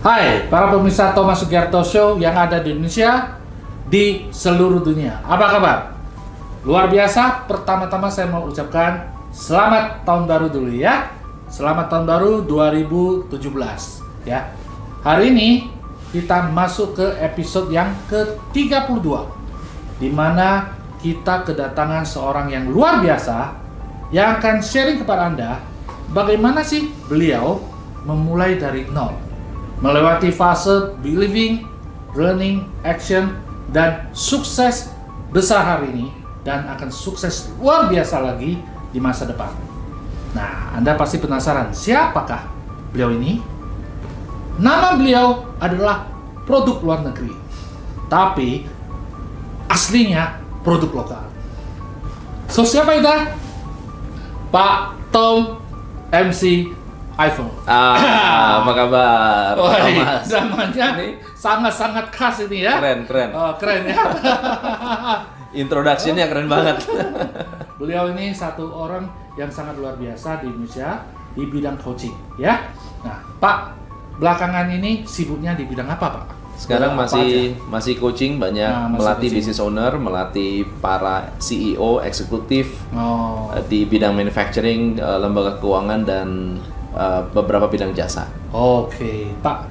Hai para pemirsa Thomas Sugiarto Show yang ada di Indonesia, di seluruh dunia. Apa kabar? Luar biasa. Pertama-tama saya mau ucapkan selamat tahun baru dulu ya. Selamat tahun baru 2017 ya. Hari ini kita masuk ke episode yang ke-32, di mana kita kedatangan seorang yang luar biasa yang akan sharing kepada Anda bagaimana sih beliau memulai dari nol, melewati fase believing, learning, action, dan sukses besar hari ini, dan akan sukses luar biasa lagi di masa depan. Nah, Anda pasti penasaran, siapakah beliau ini? Nama beliau adalah produk luar negeri, tapi aslinya produk lokal. So, siapa itu? Pak Tom MC iPhone. Apa kabar? Mas. Namanya sangat-sangat khas ini ya. Keren. Oh, keren ya. Introduction-nya keren banget. Beliau ini satu orang yang sangat luar biasa di Indonesia di bidang coaching ya. Nah, Pak, belakangan ini sibuknya di bidang apa, Pak? Sekarang masih coaching banyak, masih melatih coaching. business owner, melatih para CEO, eksekutif di bidang manufacturing, lembaga keuangan, dan beberapa bidang jasa. Oke, Pak.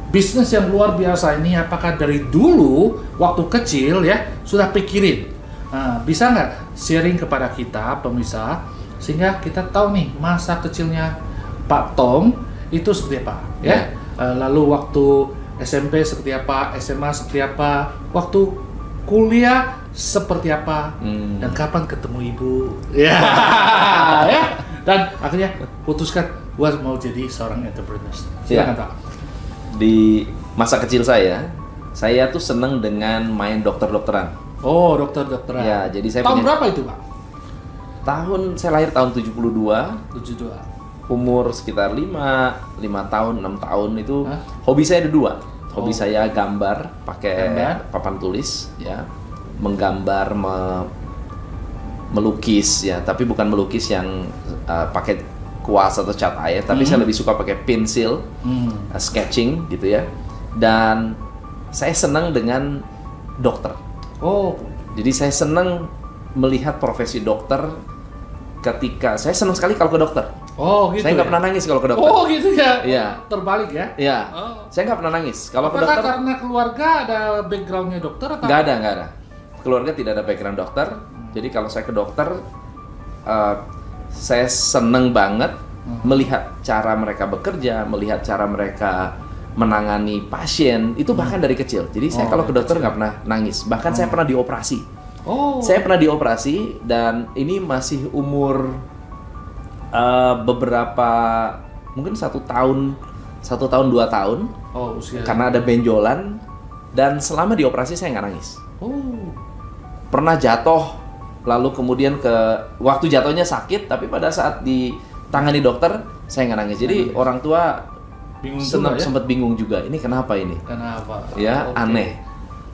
Bisnis yang luar biasa ini apakah dari dulu waktu kecil ya sudah pikirin? Nah, bisa nggak sharing kepada kita pemirsa sehingga kita tahu nih masa kecilnya Pak Tom itu seperti apa ya? Lalu waktu SMP seperti apa, SMA seperti apa, waktu kuliah seperti apa, dan kapan ketemu ibu, ya, ya, dan akhirnya putuskan buat mau jadi seorang entrepreneur. Silakan Pak. Di masa kecil saya tuh seneng dengan main dokter-dokteran. Oh, dokter-dokteran. Ya, jadi saya tahun punya berapa itu Pak? Saya lahir tahun 72. 72. Umur sekitar 5 tahun, 6 tahun itu. Hobi saya ada dua. Hobi saya gambar pakai papan tulis ya, menggambar, melukis ya, tapi bukan melukis yang pakai kuas atau cat air, tapi saya lebih suka pakai pensil, sketching gitu ya. Dan saya senang dengan dokter. Oh, jadi saya senang melihat profesi dokter. Ketika saya senang sekali kalau ke dokter. Oh gitu. Saya nggak pernah nangis kalau ke dokter. Oh gitu ya. Iya. Terbalik ya. Iya. Oh. Saya nggak pernah nangis kalau ke Apakah dokter. karena keluarga ada backgroundnya dokter atau? Nggak ada. Keluarga tidak ada background dokter. Jadi kalau saya ke dokter, saya seneng banget melihat cara mereka bekerja, melihat cara mereka menangani pasien. Itu bahkan dari kecil. Jadi saya kalau ke dokter nggak pernah nangis. Bahkan saya pernah dioperasi. Saya pernah dioperasi, dan ini masih umur beberapa, mungkin 1 tahun 2 tahun. Usia. Karena ada benjolan, dan selama dioperasi saya nggak nangis. Pernah jatuh, lalu kemudian waktu jatuhnya sakit, tapi pada saat ditangani dokter saya nggak nangis. Jadi orang tua sempat bingung juga, ini kenapa ini? Kenapa? Ya, aneh.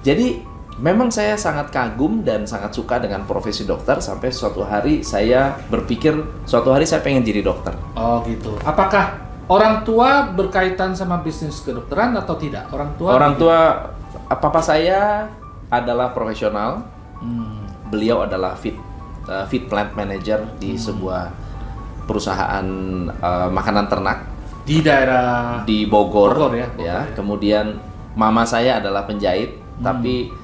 Jadi memang saya sangat kagum dan sangat suka dengan profesi dokter, sampai suatu hari saya berpikir suatu hari saya pengen jadi dokter. Oh gitu. Apakah orang tua berkaitan sama bisnis kedokteran atau tidak? Orang tua, papa saya adalah profesional. Beliau adalah feed plant manager di sebuah perusahaan makanan ternak di daerah di Bogor ya. Ya. Kemudian mama saya adalah penjahit, tapi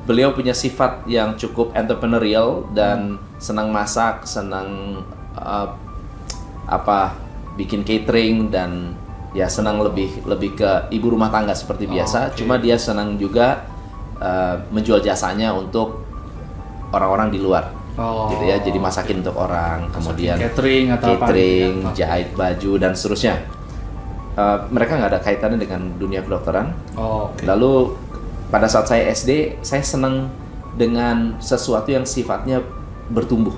beliau punya sifat yang cukup entrepreneurial dan senang masak, senang bikin catering, dan ya senang lebih ke ibu rumah tangga seperti biasa. Cuma dia senang juga menjual jasanya untuk orang-orang di luar. Gitu ya, jadi masakin untuk orang, kemudian catering atau catering, jahit baju dan seterusnya. Mereka nggak ada kaitannya dengan dunia kedokteran. Lalu pada saat saya SD, saya senang dengan sesuatu yang sifatnya bertumbuh.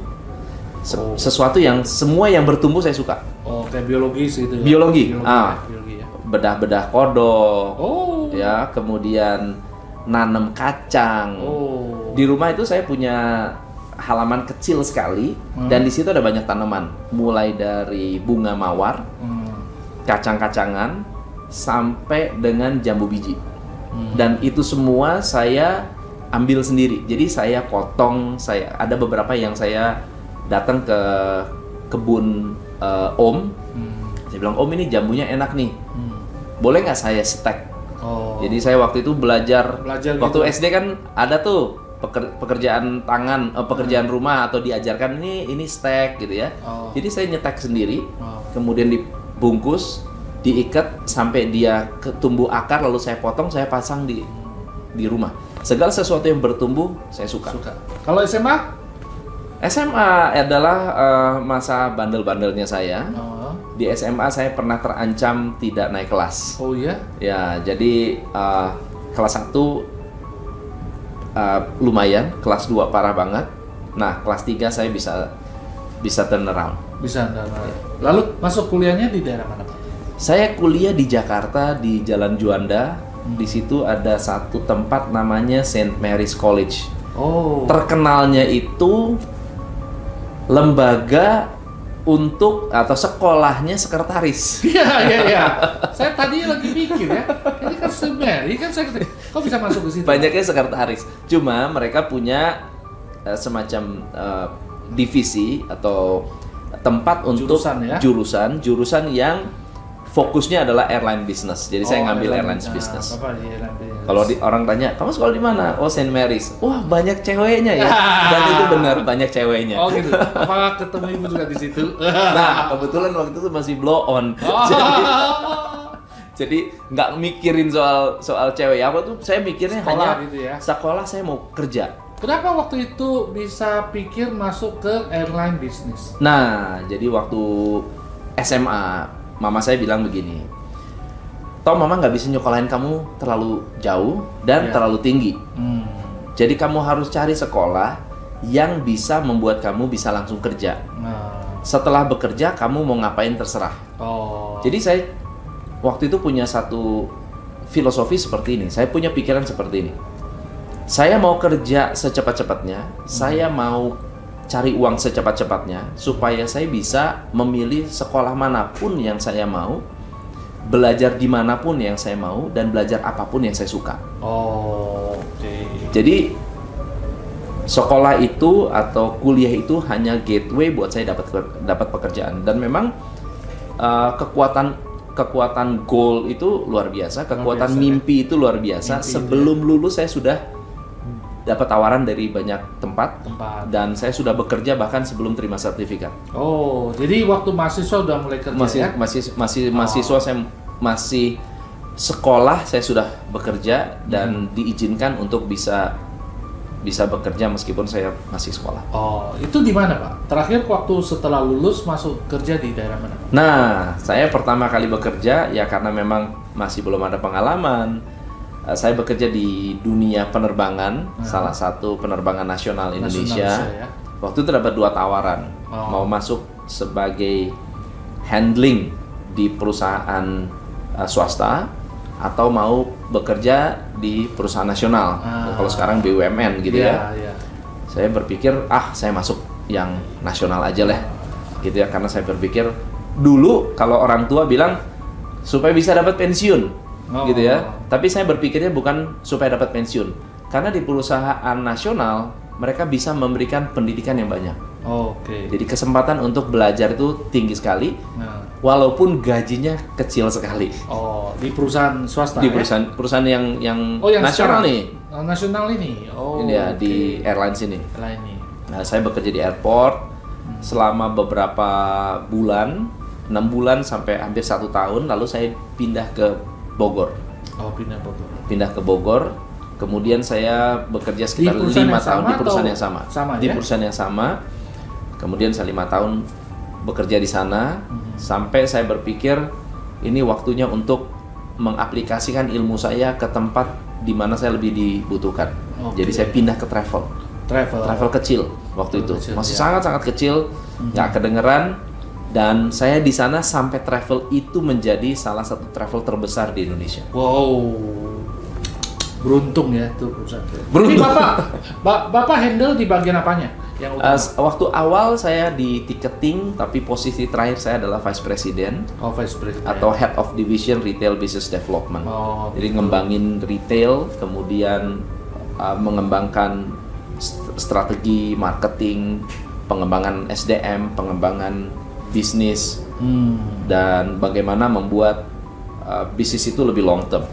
Sesuatu yang semua yang bertumbuh saya suka. Kayak biologis gitu ya. Biologi ya. Bedah-bedah kodok. Ya, kemudian nanam kacang. Di rumah itu saya punya halaman kecil sekali, dan di situ ada banyak tanaman, mulai dari bunga mawar, kacang-kacangan, sampai dengan jambu biji. Dan itu semua saya ambil sendiri. Jadi saya potong, ada beberapa yang saya datang ke kebun Om. Saya bilang, Om, ini jambunya enak nih. Boleh nggak saya stek? Jadi saya waktu itu belajar waktu gitu. SD kan ada tuh pekerjaan tangan, pekerjaan rumah atau diajarkan ini stek gitu ya. Jadi saya nyetek sendiri, kemudian dibungkus, diikat sampai dia tumbuh akar, lalu saya potong, saya pasang di rumah. Segala sesuatu yang bertumbuh saya suka. Kalau SMA? SMA adalah masa bandel-bandelnya saya. Di SMA saya pernah terancam tidak naik kelas. Oh iya? Ya, jadi kelas 1 lumayan, kelas 2 parah banget. Nah, kelas 3 saya bisa turn around. Bisa turn around. Lalu masuk kuliahnya di daerah mana, Pak? Saya kuliah di Jakarta di Jalan Juanda. Di situ ada satu tempat namanya St. Mary's College. Terkenalnya itu lembaga atau sekolahnya sekretaris. Iya. Saya tadi lagi mikir ya. Ini kan St. Mary kan saya kok bisa masuk ke situ? Banyaknya sekretaris. Cuma mereka punya semacam divisi atau tempat untuk jurusan yang fokusnya adalah airline business. Jadi saya ngambil airlines business. Kalau orang tanya, kamu sekolah di mana? Oh, St. Mary's. Wah, banyak ceweknya ya. Dan itu benar, banyak ceweknya. Oh gitu. Apakah ketemu ibu juga di situ? Nah, kebetulan waktu itu masih blow on. Jadi nggak mikirin soal cewek. Apa tuh? Saya mikirnya sekolah hanya gitu ya. Sekolah saya mau kerja. Kenapa waktu itu bisa pikir masuk ke airline business? Nah, jadi waktu SMA, mama saya bilang begini, Tom, mama nggak bisa nyekolahin kamu terlalu jauh dan terlalu tinggi. Jadi kamu harus cari sekolah yang bisa membuat kamu bisa langsung kerja. Setelah bekerja, kamu mau ngapain terserah. Jadi saya waktu itu punya satu filosofi seperti ini. Saya punya pikiran seperti ini. Saya mau kerja secepat-cepatnya. Saya mau cari uang secepat-cepatnya supaya saya bisa memilih sekolah manapun yang saya mau, belajar dimanapun yang saya mau, dan belajar apapun yang saya suka. Jadi sekolah itu atau kuliah itu hanya gateway buat saya dapat pekerjaan. Dan memang kekuatan goal itu luar biasa, kekuatan mimpi itu luar biasa. Sebelum lulus saya sudah dapat tawaran dari banyak tempat dan saya sudah bekerja bahkan sebelum terima sertifikat. Jadi waktu mahasiswa udah mulai kerja mahasiswa saya masih sekolah, saya sudah bekerja dan diizinkan untuk bisa bekerja meskipun saya masih sekolah. Itu di mana, Pak? Terakhir waktu setelah lulus masuk kerja di daerah mana, Pak? Nah, saya pertama kali bekerja ya karena memang masih belum ada pengalaman. Saya bekerja di dunia penerbangan, salah satu penerbangan nasional Indonesia. Waktu itu dapat 2 tawaran, mau masuk sebagai handling di perusahaan swasta atau mau bekerja di perusahaan nasional. Kalau sekarang BUMN gitu ya. Saya berpikir, saya masuk yang nasional aja lah, gitu ya, karena saya berpikir dulu kalau orang tua bilang supaya bisa dapat pensiun. Gitu ya. Tapi saya berpikirnya bukan supaya dapat pensiun. Karena di perusahaan nasional mereka bisa memberikan pendidikan yang banyak. Jadi kesempatan untuk belajar itu tinggi sekali. Walaupun gajinya kecil sekali. Di perusahaan swasta. Di perusahaan yang nasional nih. Nasional ini. Ini ya di airlines ini. Nah, saya bekerja di airport selama beberapa bulan, 6 bulan sampai hampir 1 tahun, lalu saya pindah ke Bogor. Pindah ke Bogor. Kemudian saya bekerja sekitar 5 tahun di perusahaan yang sama. Perusahaan yang sama. Kemudian saya 5 tahun bekerja di sana sampai saya berpikir ini waktunya untuk mengaplikasikan ilmu saya ke tempat di mana saya lebih dibutuhkan. Jadi saya pindah ke travel kecil waktu itu. Masih sangat-sangat kecil, nggak kedengeran. Dan saya di sana sampai travel itu menjadi salah satu travel terbesar di Indonesia. Beruntung ya tuh perusahaan. Beruntung. Tapi Bapak handle di bagian apanya? yang utama? Waktu awal saya di ticketing, tapi posisi terakhir saya adalah Vice President. Vice President. Atau Head of Division Retail Business Development. Jadi betul. ngembangin retail, kemudian mengembangkan strategi marketing, pengembangan SDM, pengembangan bisnis, dan bagaimana membuat bisnis itu lebih long term.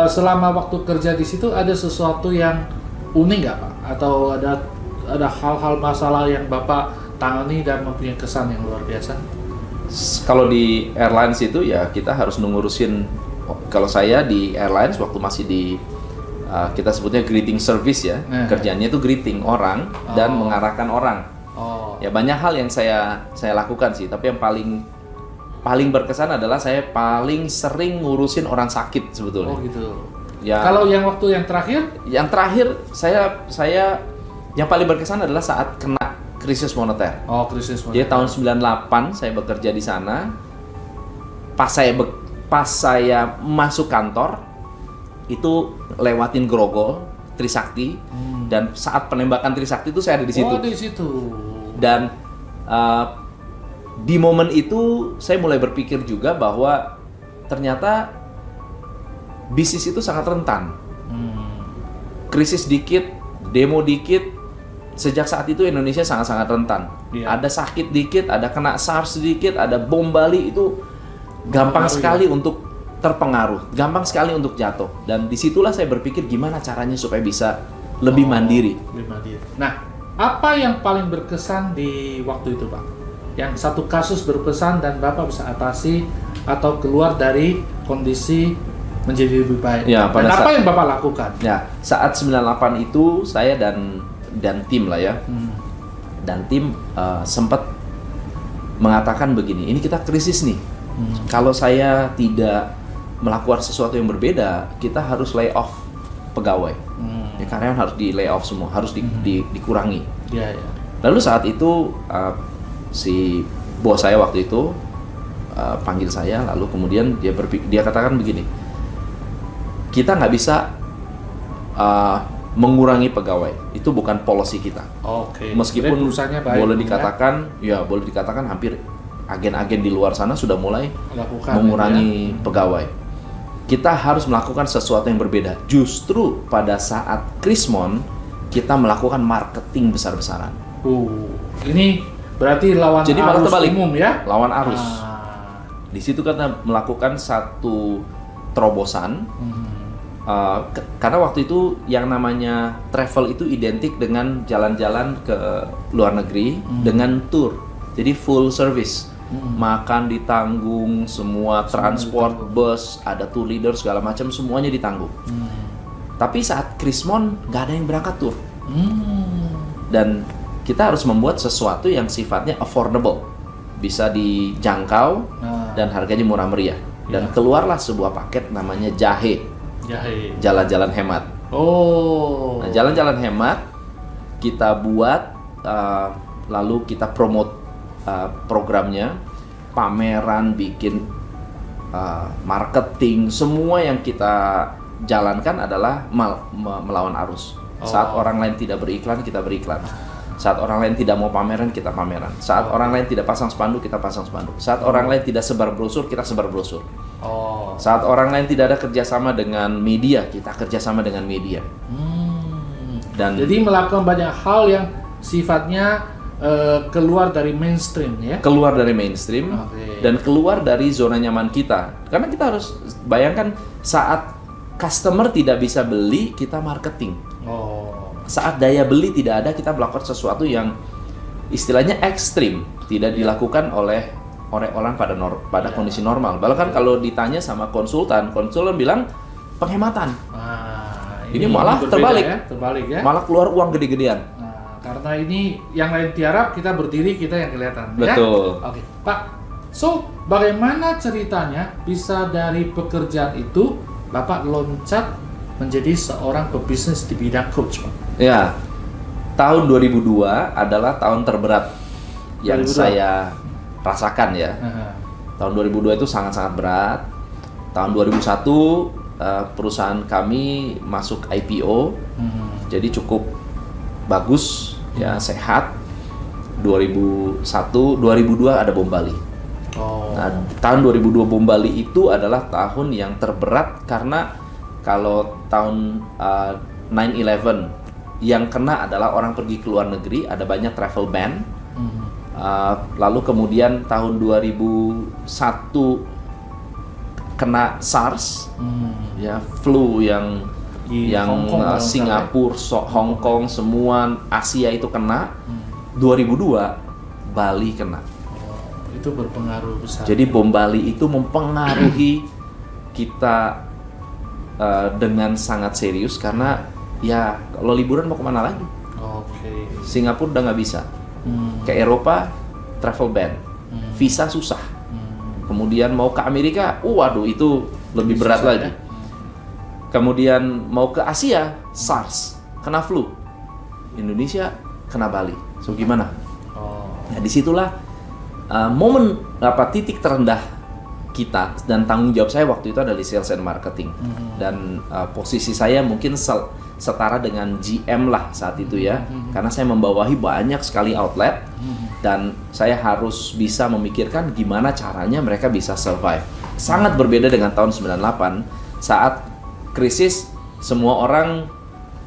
Selama waktu kerja di situ ada sesuatu yang unik nggak Pak? Atau ada hal-hal masalah yang Bapak tangani dan mempunyai kesan yang luar biasa? Kalau di airlines itu ya kita harus ngurusin. Kalau saya di airlines waktu masih di kita sebutnya greeting service ya, kerjanya itu greeting orang dan mengarahkan orang. Ya banyak hal yang saya lakukan sih, tapi yang paling berkesan adalah saya paling sering ngurusin orang sakit sebetulnya. Gitu. Ya. Kalau yang waktu yang terakhir? Yang terakhir saya yang paling berkesan adalah saat kena krisis moneter. Krisis moneter. Jadi tahun 98 saya bekerja di sana. Pas saya masuk kantor itu lewatin Grogol, Trisakti, dan saat penembakan Trisakti itu saya ada di situ. Di situ. Dan di momen itu saya mulai berpikir juga bahwa ternyata bisnis itu sangat rentan. Krisis dikit, demo dikit, sejak saat itu Indonesia sangat-sangat rentan. Ada sakit dikit, ada kena SARS dikit, ada bom Bali, itu gampang sekali untuk terpengaruh, gampang sekali untuk jatuh. Dan disitulah saya berpikir gimana caranya supaya bisa lebih mandiri. Nah, apa yang paling berkesan di waktu itu Pak? Yang satu kasus berkesan dan Bapak bisa atasi atau keluar dari kondisi menjadi lebih baik. Ya, dan apa yang Bapak lakukan? Ya, saat 98 itu saya dan tim lah ya. Dan tim sempat mengatakan begini, ini kita krisis nih. Kalau saya tidak melakukan sesuatu yang berbeda, kita harus lay off pegawai. Ya, karyawan harus di lay off semua, harus dikurangi. Lalu saat itu si bos saya waktu itu panggil saya, lalu kemudian dia katakan begini, kita nggak bisa mengurangi pegawai, itu bukan policy kita. Meskipun boleh dikatakan hampir agen-agen di luar sana sudah mulai mengurangi pegawai. Kita harus melakukan sesuatu yang berbeda. Justru pada saat Krismon kita melakukan marketing besar-besaran. Ini berarti lawan arus umum ya? Lawan arus. Di situ kita melakukan satu terobosan. Karena waktu itu yang namanya travel itu identik dengan jalan-jalan ke luar negeri dengan tour. Jadi full service. Makan ditanggung, semua transport, bus, ada tour leader segala macam, semuanya ditanggung. Tapi saat Krismon nggak ada yang berangkat tour. Dan kita harus membuat sesuatu yang sifatnya affordable, bisa dijangkau dan harganya murah meriah. Dan keluarlah sebuah paket namanya Jahe. Jalan-jalan hemat. Nah, jalan-jalan hemat kita buat, lalu kita promote programnya, pameran, bikin marketing, semua yang kita jalankan adalah melawan arus. Saat orang lain tidak beriklan, kita beriklan. Saat orang lain tidak mau pameran, kita pameran. Saat orang lain tidak pasang spanduk, kita pasang spanduk. Saat orang lain tidak sebar brosur, kita sebar brosur. Saat orang lain tidak ada kerjasama dengan media, kita kerjasama dengan media. Dan jadi melakukan banyak hal yang sifatnya keluar dari mainstream ya? Keluar dari mainstream dan keluar dari zona nyaman kita. Karena kita harus bayangkan saat customer tidak bisa beli, kita marketing. Saat daya beli tidak ada, kita melakukan sesuatu yang istilahnya ekstrim, tidak dilakukan oleh orang pada kondisi normal. Bahkan kalau ditanya sama konsultan bilang penghematan. Ini malah terbalik ya? Malah keluar uang gede-gedean. Karena ini yang lain tiarap, kita berdiri, kita yang kelihatan. Betul. Ya? Pak. So, bagaimana ceritanya bisa dari pekerjaan itu Bapak loncat menjadi seorang pebisnis di bidang coach, Pak? Ya, tahun 2002 adalah tahun terberat yang 2002. Saya rasakan ya. Tahun 2002 itu sangat-sangat berat. Tahun 2001 perusahaan kami masuk IPO, jadi cukup bagus ya sehat. 2001, 2002 ada bom Bali. Nah, tahun 2002 bom Bali itu adalah tahun yang terberat karena kalau tahun 9/11 yang kena adalah orang pergi ke luar negeri, ada banyak travel ban. Lalu kemudian tahun 2001 kena SARS, ya flu yang Singapura, Hong Kong, semua Asia itu kena. 2002 Bali kena. Itu berpengaruh besar. Jadi bom Bali itu mempengaruhi kita dengan sangat serius karena ya kalau liburan mau kemana lagi? Singapura udah nggak bisa. Ke Eropa travel ban, visa susah. Kemudian mau ke Amerika, waduh itu lebih berat lagi. Kemudian mau ke Asia, SARS, kena flu. Indonesia kena Bali. So gimana? Nah disitulah momen titik terendah kita dan tanggung jawab saya waktu itu adalah di sales and marketing. Dan posisi saya mungkin setara dengan GM lah saat itu ya, karena saya membawahi banyak sekali outlet dan saya harus bisa memikirkan gimana caranya mereka bisa survive. Sangat berbeda dengan tahun 98 saat krisis, semua orang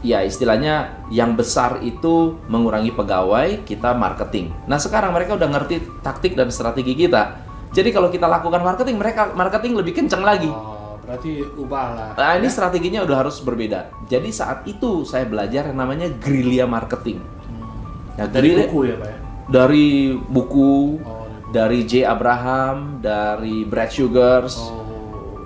ya istilahnya yang besar itu mengurangi pegawai, kita marketing. Nah sekarang mereka udah ngerti taktik dan strategi kita. Jadi kalau kita lakukan marketing, mereka marketing lebih kenceng lagi. Berarti ubah lah. Nah ini strateginya udah harus berbeda. Jadi saat itu saya belajar yang namanya guerrilla marketing. Nah, dari buku ya Pak ya? Dari buku, dari J. Abraham, dari Brad Sugars,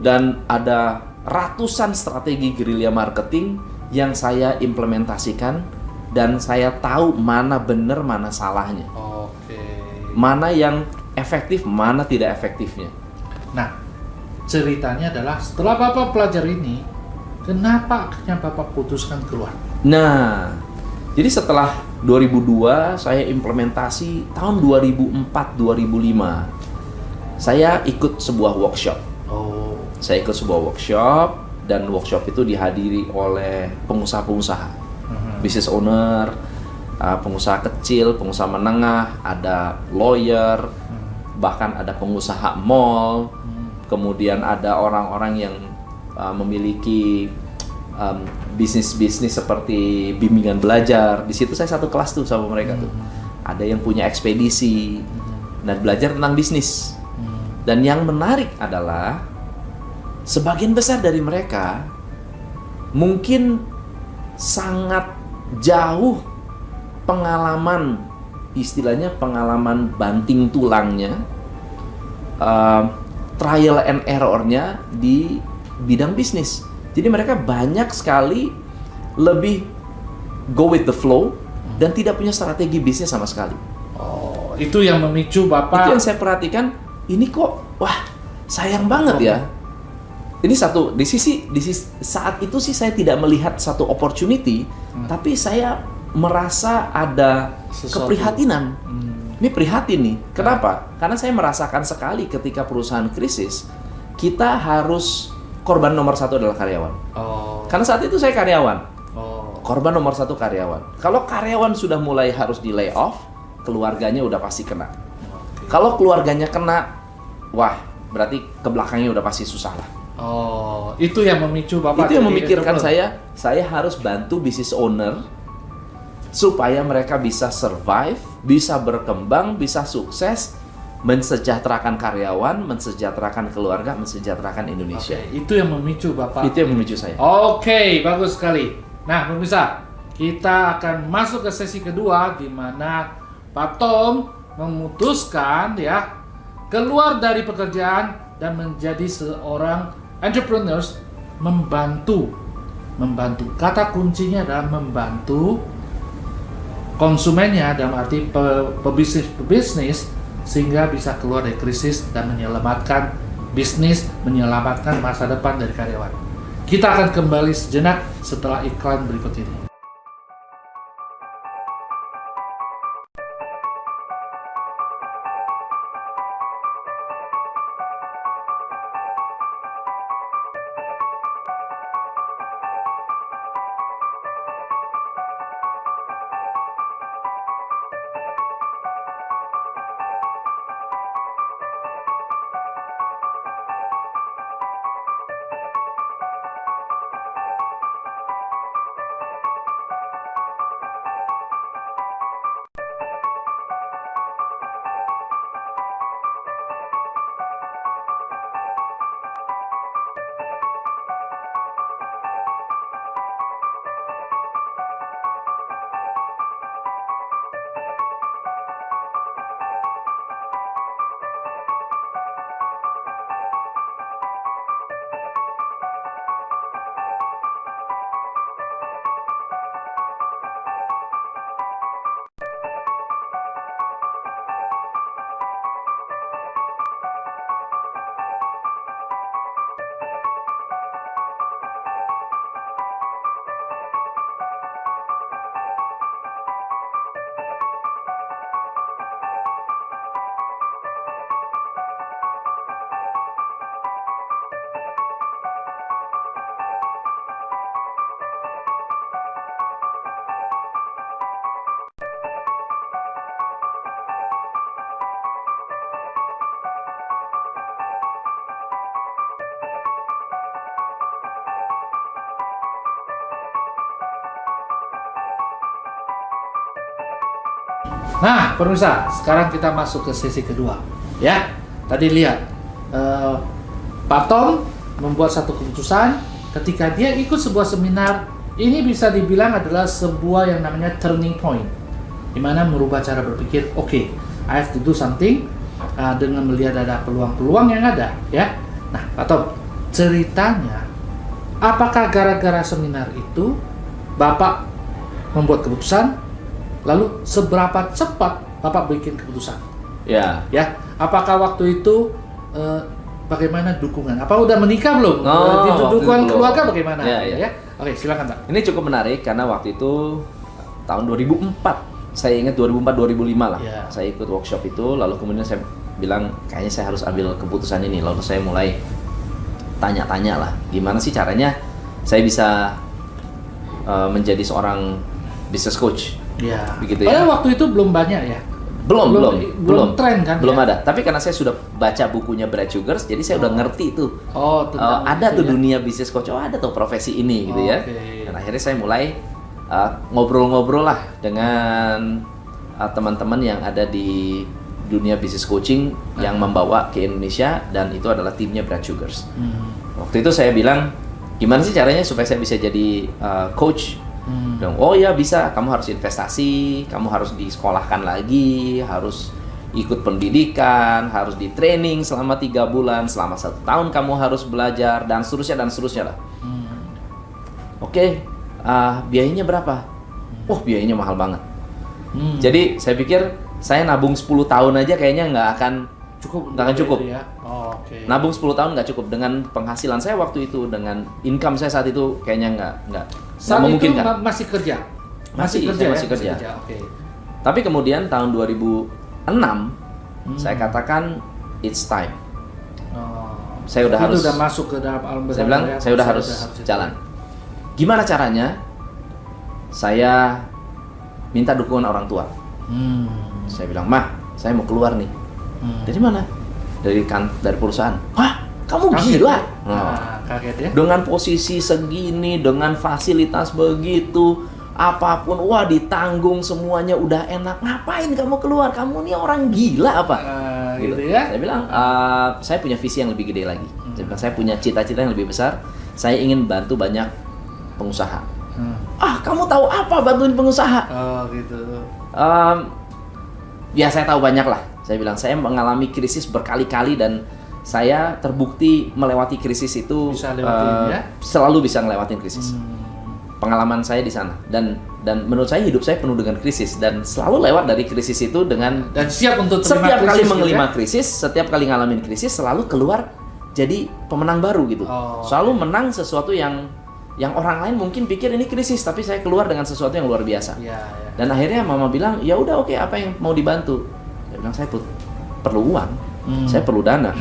dan ada ratusan strategi guerrilla marketing yang saya implementasikan dan saya tahu mana benar mana salahnya. Mana yang efektif, mana tidak efektifnya. Nah, ceritanya adalah setelah Bapak pelajari ini, kenapa akhirnya Bapak putuskan keluar? Nah, jadi setelah 2002 saya implementasi, tahun 2004-2005 saya ikut sebuah workshop. Saya ikut sebuah workshop dan workshop itu dihadiri oleh pengusaha-pengusaha, business owner, pengusaha kecil, pengusaha menengah, ada lawyer, bahkan ada pengusaha mall. Kemudian ada orang-orang yang memiliki bisnis-bisnis seperti bimbingan belajar. Di situ saya satu kelas tuh sama mereka tuh. Ada yang punya ekspedisi dan belajar tentang bisnis. Dan yang menarik adalah sebagian besar dari mereka mungkin sangat jauh pengalaman, istilahnya pengalaman banting tulangnya, trial and error-nya di bidang bisnis. Jadi mereka banyak sekali lebih go with the flow dan tidak punya strategi bisnis sama sekali. Itu yang memicu Bapak. Itu yang saya perhatikan, ini kok wah sayang banget ya. Ini di sisi saat itu sih saya tidak melihat satu opportunity, tapi saya merasa ada keprihatinan. Ini prihatin nih. Kenapa? Karena saya merasakan sekali ketika perusahaan krisis, kita harus korban nomor satu adalah karyawan. Karena saat itu saya karyawan. Korban nomor satu karyawan. Kalau karyawan sudah mulai harus di lay off, keluarganya udah pasti kena. Kalau keluarganya kena, wah berarti ke belakangnya udah pasti susah lah. Itu yang memicu Bapak. Itu yang memikirkan saya harus bantu business owner supaya mereka bisa survive, bisa berkembang, bisa sukses, mensejahterakan karyawan, mensejahterakan keluarga, mensejahterakan Indonesia. Itu yang memicu Bapak. Itu yang memicu saya. Bagus sekali. Nah, pemirsa, kita akan masuk ke sesi kedua di mana Pak Tom memutuskan ya keluar dari pekerjaan dan menjadi seorang entrepreneurs, membantu. Kata kuncinya adalah membantu konsumennya dalam arti pebisnis sehingga bisa keluar dari krisis dan menyelamatkan bisnis, menyelamatkan masa depan dari karyawan. Kita akan kembali sejenak setelah iklan berikut ini. Nah, pemirsa, sekarang kita masuk ke sesi kedua. Ya, tadi lihat Pak Tom membuat satu keputusan ketika dia ikut sebuah seminar. Ini bisa dibilang adalah sebuah yang namanya turning point, di mana merubah cara berpikir. Oke, I have to do something dengan melihat ada peluang-peluang yang ada. Ya, nah, Pak Tom, ceritanya, apakah gara-gara seminar itu Bapak membuat keputusan? Lalu seberapa cepat Bapak bikin keputusan? Ya, apakah waktu itu bagaimana dukungan? Apa udah menikah belum? Dukungan keluarga bagaimana? Ya. Oke, silakan Pak. Ini cukup menarik karena waktu itu tahun 2004, saya ingat 2004-2005 lah. Saya ikut workshop itu, lalu kemudian saya bilang kayaknya saya harus ambil keputusan ini. Lalu saya mulai tanya-tanya lah, gimana sih caranya saya bisa menjadi seorang business coach. Begitu ya. Padahal waktu itu belum banyak ya. Belum tren kan? Belum ada. Tapi karena saya sudah baca bukunya Brad Sugars, jadi saya udah ngerti itu. Ada tuh dunia bisnis coach. Ada tuh profesi ini gitu ya. Dan akhirnya saya mulai ngobrol-ngobrol lah dengan teman-teman yang ada di dunia bisnis coaching yang membawa ke Indonesia, dan itu adalah timnya Brad Sugars. Waktu itu saya bilang, gimana sih caranya supaya saya bisa jadi coach? Oh ya bisa, kamu harus investasi, kamu harus disekolahkan lagi, harus ikut pendidikan, harus di training selama 3 bulan, selama 1 tahun kamu harus belajar, dan seterusnya lah. Oke, biayanya berapa? Biayanya mahal banget. Jadi saya pikir saya nabung 10 tahun aja kayaknya nggak akan cukup. Ya? Nabung 10 tahun nggak cukup dengan penghasilan saya waktu itu, dengan income saya saat itu kayaknya nggak memungkinkan. Saat itu masih kerja? Masih kerja. Tapi kemudian tahun 2006 saya katakan it's time. Saya udah harus masuk ke dalam alam saya bilang saya udah harus jalan. Gimana caranya? Saya minta dukungan orang tua. Saya bilang, "Mah, saya mau keluar nih." Dari mana? Dari perusahaan. Hah? Kamu gila? Kaget ya? Dengan posisi segini, dengan fasilitas begitu, apapun, ditanggung semuanya, udah enak. Ngapain kamu keluar? Kamu nih orang gila apa? Gitu ya? Saya bilang, saya punya visi yang lebih gede lagi. Saya bilang, saya punya cita-cita yang lebih besar. Saya ingin bantu banyak pengusaha. Kamu tahu apa bantuin pengusaha? Gitu. Ya saya tahu banyak lah. Saya bilang, saya mengalami krisis berkali-kali dan saya terbukti melewati krisis itu selalu bisa ngelewatin krisis. Pengalaman saya di sana, dan menurut saya hidup saya penuh dengan krisis, dan selalu lewat dari krisis itu dengan dan siap untuk setiap kali mengelima krisis, setiap kali ngalamin krisis selalu keluar jadi pemenang baru gitu. Selalu menang sesuatu yang orang lain mungkin pikir ini krisis, tapi saya keluar dengan sesuatu yang luar biasa. Dan akhirnya mama bilang, ya udah oke, apa yang mau dibantu? Saya bilang, saya perlu uang, saya perlu dana.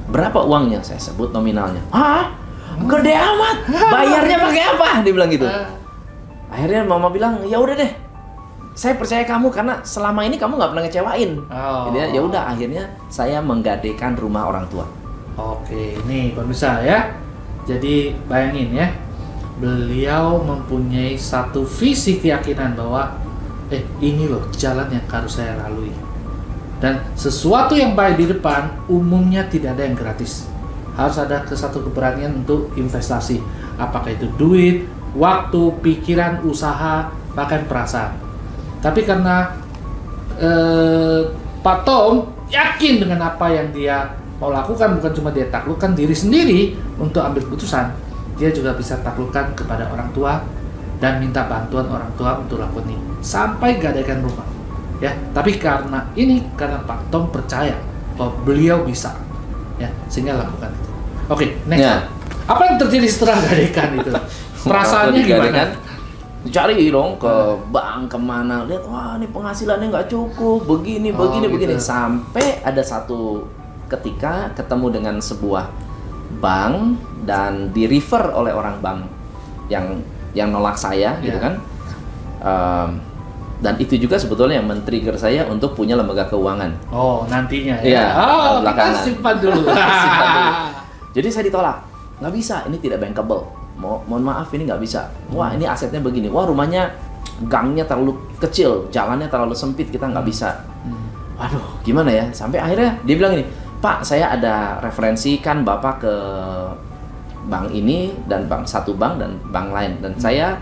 Berapa uangnya? Saya sebut nominalnya. Gede amat, bayarnya pakai apa? Dia bilang gitu. Akhirnya mama bilang, ya udah deh, saya percaya kamu karena selama ini kamu nggak pernah ngecewain. Ya udah, akhirnya saya menggadaikan rumah orang tua. Oke, nih pemirsa ya. Jadi bayangin ya, beliau mempunyai satu visi keyakinan bahwa ini loh jalan yang harus saya lalui. Dan sesuatu yang baik di depan umumnya tidak ada yang gratis. Harus ada satu keberanian untuk investasi. Apakah itu duit, waktu, pikiran, usaha, bahkan perasaan. Tapi karena Pak Tom yakin dengan apa yang dia mau lakukan, bukan cuma dia taklukkan diri sendiri untuk ambil keputusan, dia juga bisa taklukkan kepada orang tua dan minta bantuan orang tua untuk lakukan ini sampai gadaikan rumah. Ya, tapi karena Pak Tom percaya bahwa beliau bisa, ya, sehingga lakukan itu. Oke, next. Apa yang terjadi setelah gadaikan itu? Perasaannya gimana? Cari dong ke bank kemana, lihat ini penghasilannya nggak cukup, begini, sampai ada satu ketika ketemu dengan sebuah bank dan di refer oleh orang bank yang nolak saya, gitu kan. Dan itu juga sebetulnya yang men-trigger saya untuk punya lembaga keuangan. Nantinya ya. Kita simpan dulu. Jadi saya ditolak. Nggak bisa, ini tidak bankable. Mohon maaf, ini nggak bisa. Wah, ini asetnya begini. Wah, rumahnya gangnya terlalu kecil, jalannya terlalu sempit, kita nggak bisa. Waduh, gimana ya? Sampai akhirnya dia bilang ini, Pak, saya ada referensi kan Bapak ke bank ini dan satu bank dan bank lain, dan saya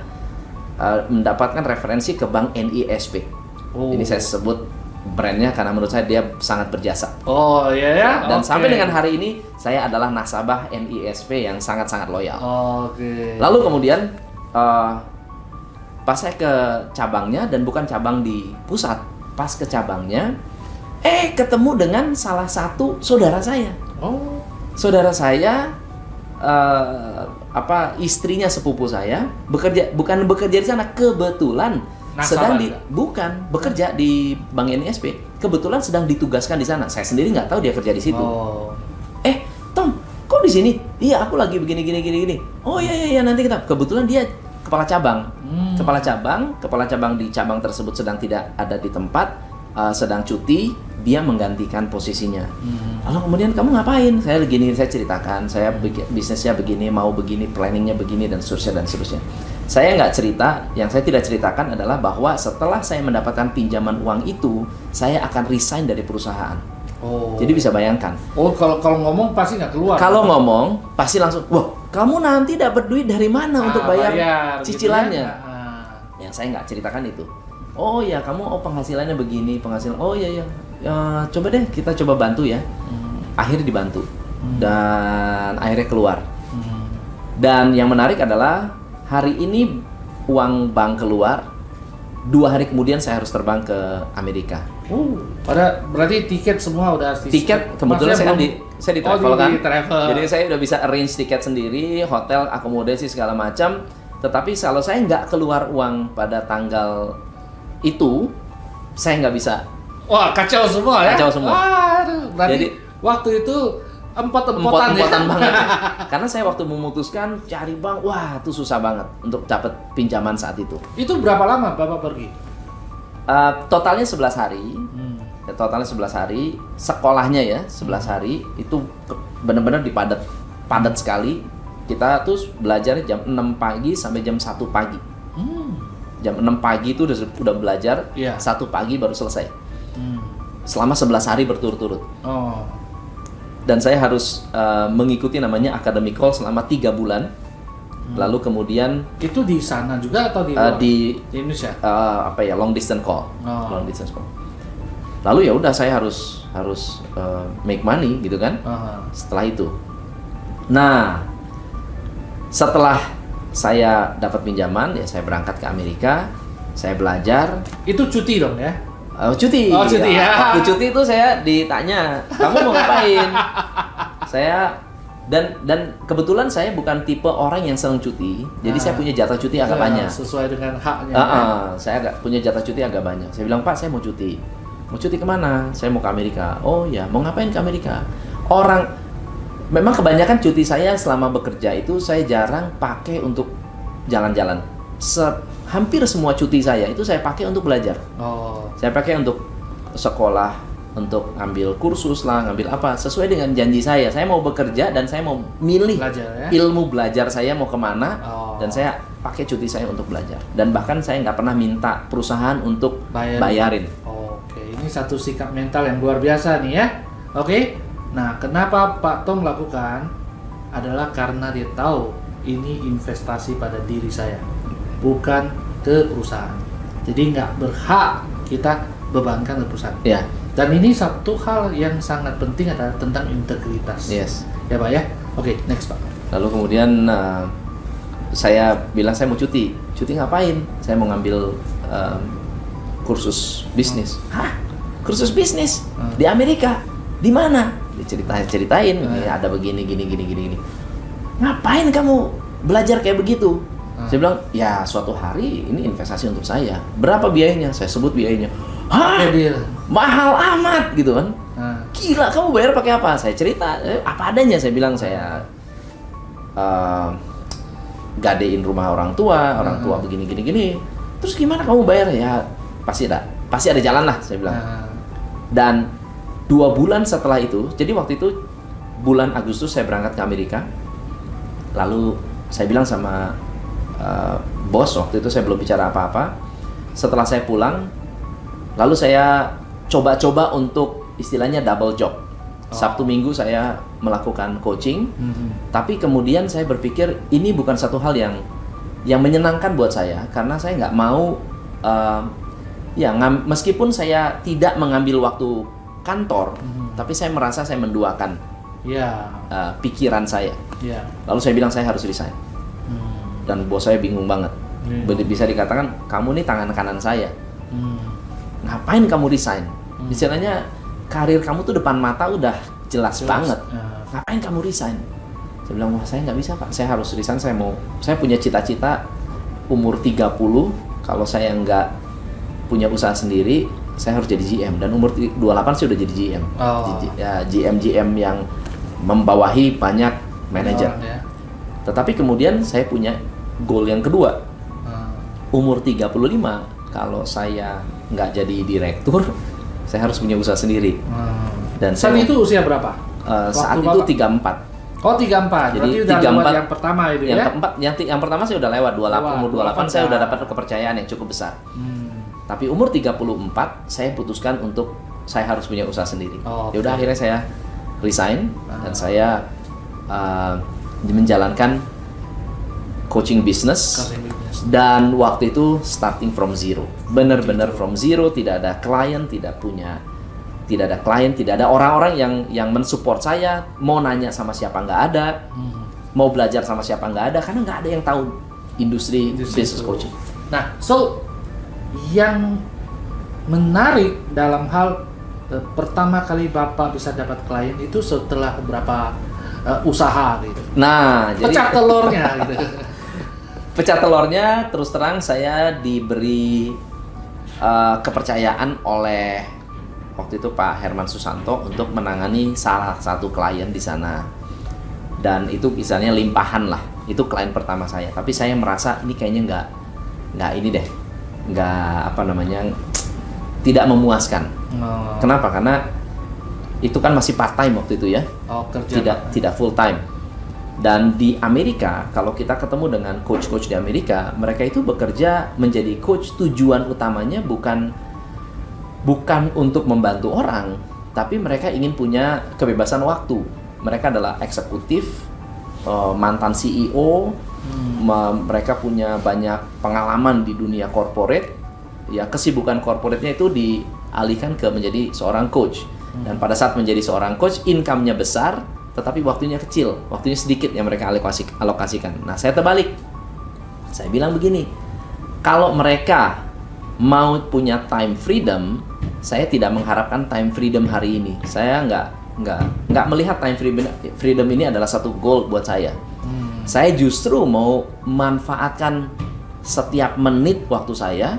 mendapatkan referensi ke bank NISP. Ini saya sebut brandnya karena menurut saya dia sangat berjasa. Oh iya ya. Dan sampai dengan hari ini saya adalah nasabah NISP yang sangat-sangat loyal. Lalu kemudian pas saya ke cabangnya, dan bukan cabang di pusat, pas ke cabangnya, ketemu dengan salah satu saudara saya. Saudara saya, istrinya sepupu saya bukan bekerja di sana, kebetulan sedang bekerja di Bank NISP, kebetulan sedang ditugaskan di sana. Saya sendiri nggak tahu dia kerja di situ. Tom, kok di sini? Iya, aku lagi begini. Oh iya, nanti kita. Kebetulan dia kepala cabang. Kepala cabang di cabang tersebut sedang tidak ada di tempat, sedang cuti, dia menggantikan posisinya. Lalu kemudian, kamu ngapain? Saya ceritakan, saya bisnisnya begini, mau begini, planningnya begini, dan seterusnya. Saya nggak cerita, yang saya tidak ceritakan adalah bahwa setelah saya mendapatkan pinjaman uang itu, saya akan resign dari perusahaan. Jadi bisa bayangkan. Kalau ngomong pasti nggak keluar. Kalau ngomong pasti langsung, wah, kamu nanti dapat duit dari mana untuk bayar cicilannya? Gitu ya? Yang saya nggak ceritakan itu. Oh ya, kamu penghasilannya begini, Oh iya. Ya, coba deh kita coba bantu ya. Akhirnya dibantu dan akhirnya keluar. Dan yang menarik adalah hari ini uang bank keluar, 2 hari kemudian saya harus terbang ke Amerika. Berarti tiket semua udah Tiket kebetulan saya di travel kan. Jadi saya udah bisa arrange tiket sendiri, hotel, akomodasi segala macam. Tetapi kalau saya nggak keluar uang pada tanggal itu, saya nggak bisa. Wah, kacau semua ya. Kacau semua. Berarti jadi waktu itu empot-empotan banget ya. Karena saya waktu memutuskan cari bank, wah itu susah banget untuk dapat pinjaman saat itu. Itu berapa lama Bapak pergi? Totalnya 11 hari. Totalnya 11 hari. Sekolahnya ya 11 hari. Itu benar-benar padat sekali. Kita tuh belajar jam 6 pagi sampai jam 1 pagi. Jam 6 pagi itu udah belajar, 1 pagi baru selesai. Selama 11 hari berturut-turut. Dan saya harus mengikuti namanya academic call selama 3 bulan. Lalu kemudian itu di sana juga atau di luar? Di Indonesia? Long distance call. Long distance call. Lalu ya udah saya harus make money gitu kan. Setelah itu. Nah, setelah saya dapat pinjaman, ya saya berangkat ke Amerika, saya belajar. Itu cuti dong ya? Cuti. Ya. Waktu cuti itu saya ditanya, kamu mau ngapain? Saya dan kebetulan saya bukan tipe orang yang senang cuti, jadi saya punya jatah cuti agak banyak. Sesuai dengan haknya. Saya punya jatah cuti agak banyak. Saya bilang, Pak, saya mau cuti. Mau cuti kemana? Saya mau ke Amerika. Oh ya, mau ngapain ke Amerika? Memang kebanyakan cuti saya selama bekerja itu saya jarang pakai untuk jalan-jalan. Hampir semua cuti saya itu saya pakai untuk belajar. Saya pakai untuk sekolah, untuk ngambil kursus lah, ngambil apa, sesuai dengan janji saya. Saya mau bekerja dan saya mau milih ilmu belajar saya mau kemana, dan saya pakai cuti saya untuk belajar. Dan bahkan saya nggak pernah minta perusahaan untuk bayarin. Ini satu sikap mental yang luar biasa nih ya. Nah, kenapa Pak Tom lakukan adalah karena dia tahu ini investasi pada diri saya, bukan ke perusahaan. Jadi nggak berhak kita bebankan ke perusahaan. Dan ini satu hal yang sangat penting adalah tentang integritas. Ya Pak ya. Next Pak. Lalu kemudian saya bilang saya mau cuti. Cuti ngapain? Saya mau ngambil kursus bisnis. Hah? Kursus bisnis? Di Amerika? Di mana? Diceritain, ada begini, gini. Ngapain kamu belajar kayak begitu? Saya bilang, ya suatu hari ini investasi untuk saya. Berapa biayanya? Saya sebut biayanya. Hah? Mahal amat gitu kan? Gila, kamu bayar pakai apa? Saya cerita, apa adanya. Saya bilang saya gadein rumah orang tua begini. Terus gimana kamu bayar? Ya pasti ada jalan lah, saya bilang. Dan 2 bulan setelah itu, jadi waktu itu bulan Agustus saya berangkat ke Amerika. Lalu saya bilang sama bos, waktu itu saya belum bicara apa-apa. setelah saya pulang, lalu saya coba-coba untuk istilahnya double job. Sabtu Minggu saya melakukan coaching, tapi kemudian saya berpikir ini bukan satu hal yang menyenangkan buat saya, karena saya nggak mau meskipun saya tidak mengambil waktu kantor, tapi saya merasa saya menduakan pikiran saya. Lalu saya bilang saya harus resign, dan bos saya bingung banget. Bisa dikatakan kamu nih tangan kanan saya, ngapain kamu resign? Istilahnya karir kamu tuh depan mata udah jelas banget. Ngapain kamu resign? Saya bilang, wah saya nggak bisa Pak, saya harus resign. Saya punya cita-cita umur 30, kalau saya nggak punya usaha sendiri, saya harus jadi GM. Dan umur 28 saya udah jadi GM. GM yang membawahi banyak manajer. Tetapi kemudian saya punya goal yang kedua. Umur 35, kalau saya nggak jadi direktur, saya harus punya usaha sendiri. Dan saat itu usia berapa? Saat itu 34. Oh 34, jadi berarti udah lewat yang pertama itu yang ya? Yang pertama saya udah lewat, umur 28 saya udah dapat kepercayaan yang cukup besar. Tapi umur 34, saya putuskan untuk saya harus punya usaha sendiri. Ya udah akhirnya saya resign, dan saya menjalankan coaching business. Dan waktu itu starting from zero, benar-benar from zero, tidak ada klien, tidak ada orang-orang yang mensupport saya. Mau nanya sama siapa nggak ada, mau belajar sama siapa nggak ada, karena nggak ada yang tahu industri business coaching. Nah, so yang menarik dalam hal pertama kali Bapak bisa dapat klien itu setelah beberapa usaha gitu. Nah, pecah telurnya gitu. Pecah telurnya, terus terang saya diberi kepercayaan oleh waktu itu Pak Herman Susanto untuk menangani salah satu klien di sana. Dan itu misalnya limpahan lah, itu klien pertama saya. Tapi saya merasa ini kayaknya tidak memuaskan. Kenapa? Karena itu kan masih part time waktu itu ya, tidak full time. Dan di Amerika, kalau kita ketemu dengan coach-coach di Amerika, mereka itu bekerja menjadi coach, tujuan utamanya bukan untuk membantu orang, tapi mereka ingin punya kebebasan waktu. Mereka adalah eksekutif, mantan CEO, mereka punya banyak pengalaman di dunia corporate. Ya, kesibukan corporate-nya itu dialihkan ke menjadi seorang coach. Dan pada saat menjadi seorang coach, income-nya besar, tetapi waktunya kecil, waktunya sedikit yang mereka alokasikan. Nah, saya terbalik. Saya bilang begini, kalau mereka mau punya time freedom, saya tidak mengharapkan time freedom hari ini. Saya nggak melihat time freedom ini adalah satu goal buat saya. Saya justru mau manfaatkan setiap menit waktu saya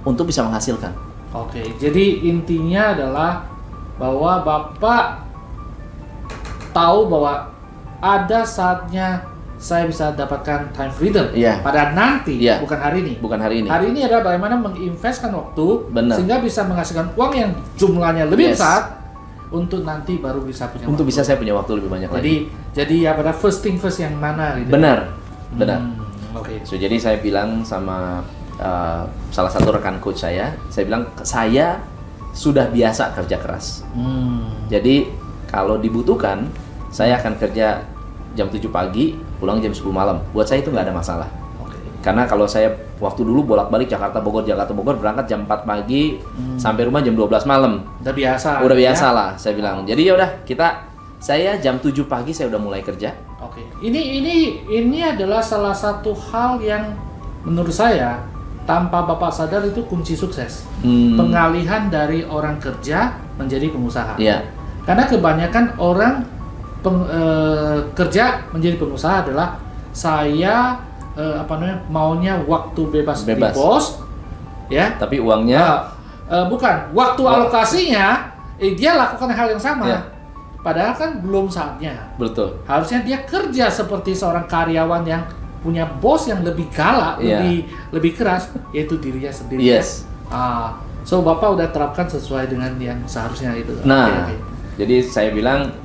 untuk bisa menghasilkan. Oke, jadi intinya adalah bahwa Bapak tahu bahwa ada saatnya saya bisa dapatkan time freedom pada nanti, bukan hari ini. Hari ini adalah bagaimana menginvestkan waktu sehingga bisa menghasilkan uang yang jumlahnya lebih besar untuk nanti baru bisa punya untuk waktu. Bisa saya punya waktu lebih banyak lagi. Jadi ya pada first thing first yang mana gitu. Benar. Oke. So, jadi saya bilang sama salah satu rekan coach saya bilang saya sudah biasa kerja keras. Jadi kalau dibutuhkan saya akan kerja jam 7 pagi, pulang jam 10 malam. Buat saya itu nggak ada masalah. Karena kalau saya waktu dulu bolak-balik Jakarta Bogor, berangkat jam 4 pagi, sampai rumah jam 12 malam. Udah biasa lah, saya bilang. Jadi ya udah, saya jam 7 pagi saya udah mulai kerja. Oke. Ini adalah salah satu hal yang menurut saya tanpa Bapak sadar itu kunci sukses. Pengalihan dari orang kerja menjadi pengusaha. Karena kebanyakan orang kerja menjadi pengusaha adalah saya maunya waktu bebas di bos, ya. Tapi uangnya bukan waktu alokasinya, dia lakukan hal yang sama. Padahal kan belum saatnya. Betul. Harusnya dia kerja seperti seorang karyawan yang punya bos yang lebih galak, lebih keras, yaitu dirinya sendiri. Yes. So Bapak udah terapkan sesuai dengan yang seharusnya itu. Nah, jadi saya bilang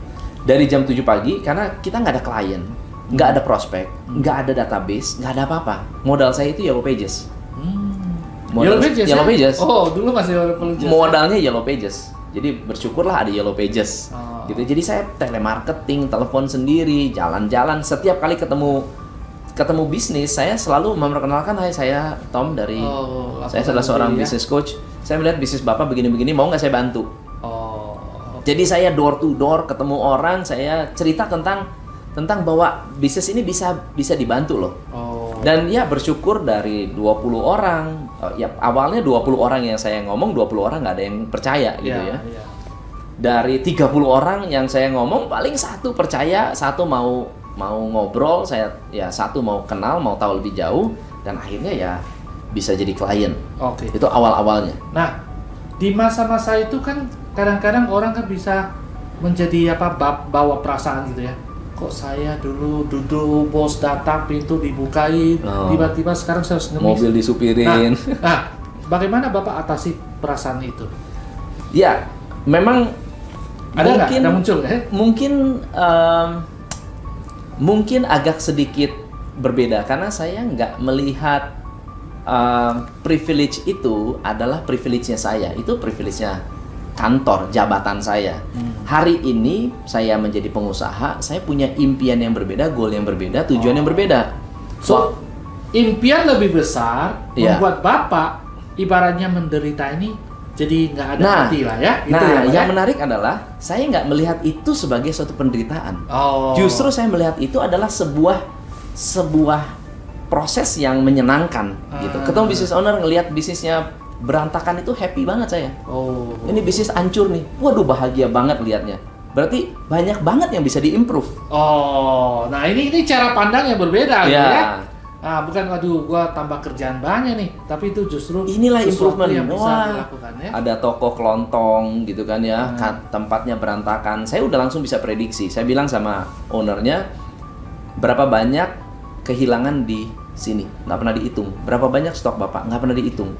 dari jam 7 pagi, karena kita nggak ada klien, nggak ada prospek, nggak ada database, nggak ada apa-apa. Modal saya itu Yellow Pages. Yellow Pages. Yellow Pages. Oh, dulu masih Yellow Pages. Modalnya Yellow Pages. Jadi bersyukurlah ada Yellow Pages. Gitu. Jadi saya telemarketing, telepon sendiri, jalan-jalan. Setiap kali ketemu bisnis, saya selalu memperkenalkan, hai saya Tom dari, saya adalah seorang business coach. Saya melihat bisnis Bapak begini-begini, mau nggak saya bantu? Jadi saya door to door ketemu orang, saya cerita tentang bahwa bisnis ini bisa dibantu loh. Dan ya bersyukur dari 20 orang, ya awalnya 20 orang yang saya ngomong, 20 orang nggak ada yang percaya gitu ya. Dari 30 orang yang saya ngomong, paling satu percaya, satu mau ngobrol, satu mau kenal, mau tahu lebih jauh, dan akhirnya ya bisa jadi klien. Itu awal-awalnya. Nah, di masa-masa itu kan kadang-kadang orang kan bisa menjadi bawa perasaan gitu ya. Kok saya dulu duduk, bos datang, pintu dibukain, tiba-tiba sekarang saya harus ngemis. Mobil disupirin. Nah, bagaimana Bapak atasi perasaan itu? Ya, memang ada muncul ya? Mungkin agak sedikit berbeda karena saya nggak melihat privilege itu adalah privilege-nya saya, itu privilege-nya kantor, jabatan saya. Hari ini saya menjadi pengusaha, saya punya impian yang berbeda, goal yang berbeda, tujuan yang berbeda. So, impian lebih besar membuat Bapak ibaratnya menderita ini jadi nggak ada arti lah ya. Gitu yang menarik adalah saya nggak melihat itu sebagai suatu penderitaan. Justru saya melihat itu adalah sebuah proses yang menyenangkan gitu. Ketemu business owner ngelihat bisnisnya berantakan itu happy banget saya. Ini bisnis hancur nih. Waduh, bahagia banget lihatnya. Berarti banyak banget yang bisa diimprove. Nah ini cara pandang yang berbeda gitu ya. Bukan waduh gua tambah kerjaan banyak nih, tapi itu justru inilah improvement yang bisa dilakukan ya. Ada toko kelontong gitu kan ya, tempatnya berantakan. Saya udah langsung bisa prediksi. Saya bilang sama ownernya, berapa banyak kehilangan di sini, nggak pernah dihitung. Berapa banyak stok Bapak, nggak pernah dihitung.